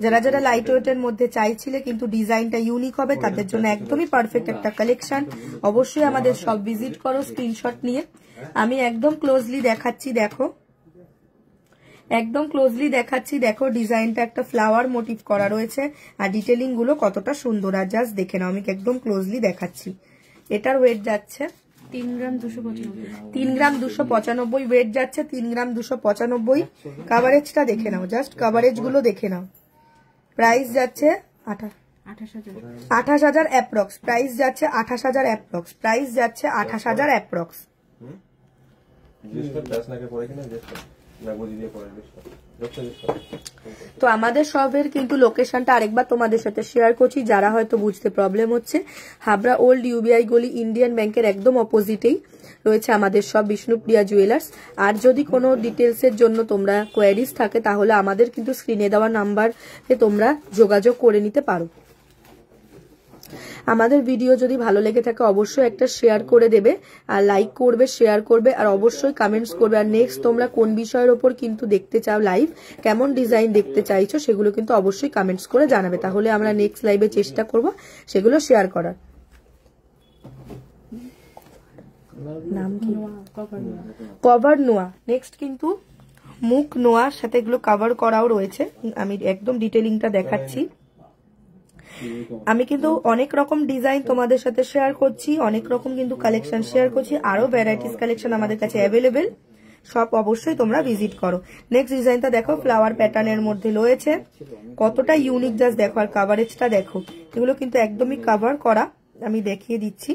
যারা যারা লাইট ওয়েটের মধ্যে চাইছিলে কিন্তু ডিজাইনটা ইউনিক হবে তাদের জন্য একদমই পারফেক্ট একটা কালেকশন। অবশ্যই আমাদের সব ভিজিট করো স্ক্রিনশট নিয়ে। আমি একদম ক্লোজলি দেখাচ্ছি, দেখো একদম ক্লোজলি দেখাচ্ছি, দেখো ডিজাইনটা একটা ফ্লাওয়ার মোটিভ করা রয়েছে আর ডিটেলিং গুলো কতটা সুন্দর। আর জাস্ট দেখে নাও, আমি একদম ক্লোজলি দেখাচ্ছি। এটার ওয়েট যাচ্ছে 3 গ্রাম 295, 3 গ্রাম 295, ওয়েট যাচ্ছে 3 গ্রাম 295। কাভারেজটা দেখে নাও, জাস্ট কাভারেজ গুলো দেখে নাও। প্রাইস যাচ্ছে 28,000 অ্যাপ্রক্স, প্রাইস যাচ্ছে 28,000 অ্যাপ্রক্স, প্রাইস যাচ্ছে 28,000 অ্যাপ্রক্স। তো আমাদের সবের কিন্তু লোকেশনটা আরেকবার তোমাদের সাথে শেয়ার করছি, যারা হয়তো বুঝতে প্রবলেম হচ্ছে। হাবড়া ওল্ড ইউবিআই গলি ইন্ডিয়ান ব্যাংকের একদম অপোজিটেই রয়েছে আমাদের সব বিষ্ণুপ্রিয়া জুয়েলার্স। আর যদি কোনো ডিটেলসের জন্য তোমরা কোয়ারিজ থাকে তাহলে আমাদের কিন্তু স্ক্রিনে দেওয়া নাম্বারে তোমরা যোগাযোগ করে নিতে পারো। আমাদের ভিডিও যদি ভালো লেগে থাকে অবশ্যই একটা শেয়ার করে দেবে আর লাইক করবে, শেয়ার করবে আর অবশ্যই কমেন্টস করবে। আর নেক্সট তোমরা কোন বিষয়ের ওপর কিন্তু দেখতে চাও লাইভ, কেমন ডিজাইন দেখতে চাইছো সেগুলো কিন্তু অবশ্যই কমেন্টস করে জানাবে, তাহলে আমরা নেক্সট লাইভে চেষ্টা করব সেগুলো শেয়ার করার। নাম কি? কভার নোয়া। নেক্সট কিন্তু মুখ নোয়ার সাথে এগুলো কভার করাও রয়েছে। আমি একদম ডিটেলিংটা দেখাচ্ছি। আমি কিন্তু অনেক রকম ডিজাইন তোমাদের সাথে শেয়ার করছি, অনেক রকম কিন্তু কালেকশন শেয়ার করছি, আরো ভ্যারাইটিস কালেকশন আমাদের কাছে অ্যাভেলেবেল, সব অবশ্যই তোমরা ভিজিট করো। নেক্সট ডিজাইনটা দেখো, ফ্লাওয়ার প্যাটার্নের মধ্যে রয়েছে, কতটা ইউনিক জাস্ট দেখো। আর কাভারেজটা দেখো, এগুলো কিন্তু একদমই কভার করা, আমি দেখিয়ে দিচ্ছি,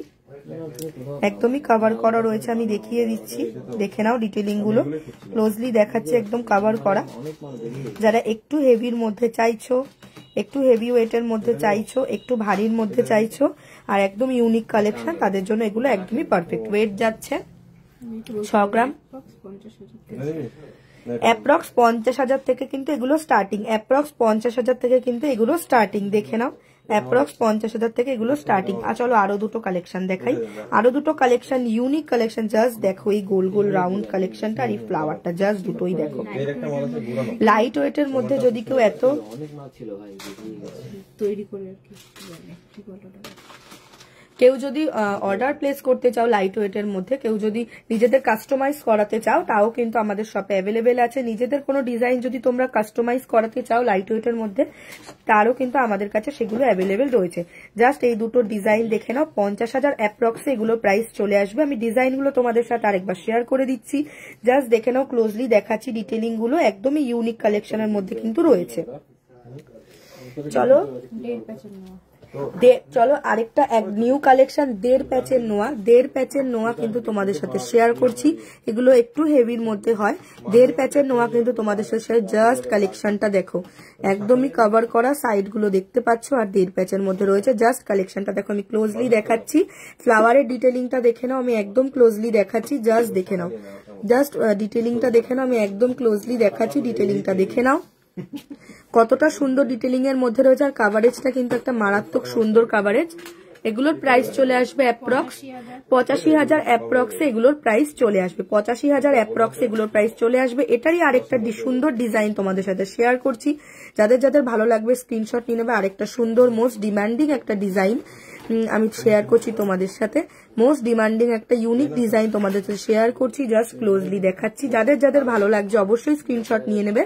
একদমই কভার করা রয়েছে, আমি দেখিয়ে দিচ্ছি, দেখে নাও ডিটেলিং গুলো ক্লোজলি দেখাচ্ছি, একদম কভার করা। যারা একটু হেভির মধ্যে চাইছো, একটু হেভি ওয়েটের মধ্যে চাইছো, একটু ভারীর মধ্যে চাইছো আর একদম ইউনিক কালেকশন, তাদের জন্য এগুলো একদমই পারফেক্ট। ওয়েট যাচ্ছে 6 গ্রাম, অ্যাপ্রক্স 50,000 থেকে কিন্তু এগুলো স্টার্টিং, অ্যাপ্রক্স 50,000 থেকে কিন্তু এগুলো স্টার্টিং, দেখে নাও অ্যাপ্রক্স 50,000 থেকে এগুলো স্টার্টিং। আর চলো আরো দুটো কালেকশন দেখাই, আরো দুটো কালেকশন ইউনিক কালেকশন। জাস্ট দেখো এই গোল গোল রাউন্ড কালেকশনটা আর এই ফ্লাওয়ারটা, জাস্ট দুটোই দেখো। লাইট ওয়েটের মধ্যে যদি কেউ এত তৈরি করে আর কি কেউ যদি অর্ডার প্লেস করতে চাও লাইট ওয়েটের মধ্যে, কেউ যদি নিজেদের কাস্টমাইজ করাতে চাও তাও কিন্তু আমাদের শপে অ্যাভেলেবেল আছে। নিজেদের কোনো ডিজাইন যদি তোমরা কাস্টমাইজ করাতে চাও লাইট ওয়েটের মধ্যে, তারও কিন্তু আমাদের কাছে সেগুলো অ্যাভেলেবেল রয়েছে। জাস্ট এই দুটো ডিজাইন দেখে নাও, 50,000 অ্যাপ্রক্সে এগুলো প্রাইস চলে আসবে। আমি ডিজাইনগুলো তোমাদের সাথে আরেকবার শেয়ার করে দিচ্ছি, জাস্ট দেখে নাও, ক্লোজলি দেখাচ্ছি, ডিটেলিং গুলো একদমই ইউনিক কালেকশনের মধ্যে কিন্তু রয়েছে। চলো চলো আরেকটা নিউ কালেকশন 1.5 প্যাচের নোয়া, 1.5 প্যাচের নোয়া কিন্তু তোমাদের সাথে শেয়ার করছি। এগুলো একটু হেভির মধ্যে হয়, 1.5 প্যাচের নোয়া কিন্তু তোমাদের সাথে। জাস্ট কালেকশনটা দেখো, একদমই কভার করা, সাইড গুলো দেখতে পাচ্ছ আর 1.5 প্যাচের মধ্যে রয়েছে। জাস্ট কালেকশনটা দেখো, আমি ক্লোজলি দেখাচ্ছি, ফ্লাওয়ারের ডিটেলিংটা দেখে নাও, আমি একদম ক্লোজলি দেখাচ্ছি, জাস্ট দেখে নাও, জাস্ট ডিটেলিংটা দেখে নাও, আমি একদম ক্লোজলি দেখাচ্ছি, ডিটেলিংটা দেখে নাও। কতটা সুন্দর ডিটেলিং এর মধ্যে রয়েছে, আর কাভারেজটা কিন্তু একটা মারাত্মক সুন্দর কাভারেজ। এগুলোর প্রাইস চলে আসবে অ্যাপ্রক্স 85,000 অ্যাপ্রক্সে এগুলোর প্রাইস চলে আসবে, 85,000 অ্যাপ্রক্সে এগুলোর প্রাইস চলে আসবে। এটারই আরেকটা সুন্দর ডিজাইন তোমাদের সাথে শেয়ার করছি, যাদের যাদের ভালো লাগবে স্ক্রিনশট নিয়ে নেবে। আরেকটা সুন্দর মোস্ট ডিমান্ডিং একটা ডিজাইন আমি শেয়ার করছি তোমাদের সাথে, মোস্ট ডিমান্ডিং একটা ইউনিক ডিজাইন তোমাদের সাথে শেয়ার করছি, জাস্ট ক্লোজলি দেখাচ্ছি। যাদের যাদের ভালো লাগছে অবশ্যই স্ক্রিনশট নিয়ে নেবে,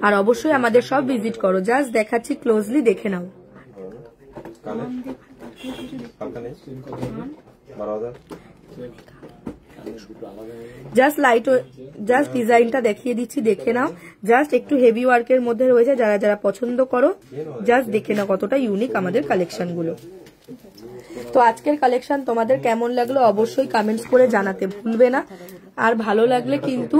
আর অবশ্যই আমাদের সব ভিজিট করো। জাস্ট দেখাচ্ছি, ক্লোজলি দেখে নাও। জাস্ট ডিজাইনটা দেখিয়ে দিচ্ছি, দেখে নাও। জাস্ট একটু হেভি ওয়ার্কের মধ্যে রয়েছে, যারা যারা পছন্দ করো জাস্ট দেখে নাও কতটা ইউনিক আমাদের কালেকশন গুলো। তো আজকের কালেকশন তোমাদের কেমন লাগলো অবশ্যই কমেন্টস করে জানাতে ভুলবে না, আর ভালো লাগলে কিন্তু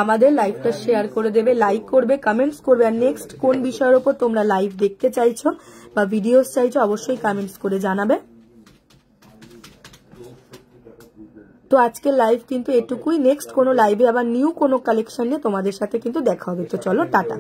আমাদের লাইভটা শেয়ার করে দেবে, লাইক করবে, কমেন্টস করবে। আর নেক্সট কোন বিষয়ের উপর তোমরা লাইভ দেখতে চাইছো বা ভিডিওস চাইছো অবশ্যই কমেন্টস করে জানাবে। তো আজকের লাইভ কিন্তু এটুকুই, নেক্সট কোনো লাইভে আবার নিউ কোনো কালেকশন নিয়ে তোমাদের সাথে কিন্তু দেখা হবে। তো চলো টাটা।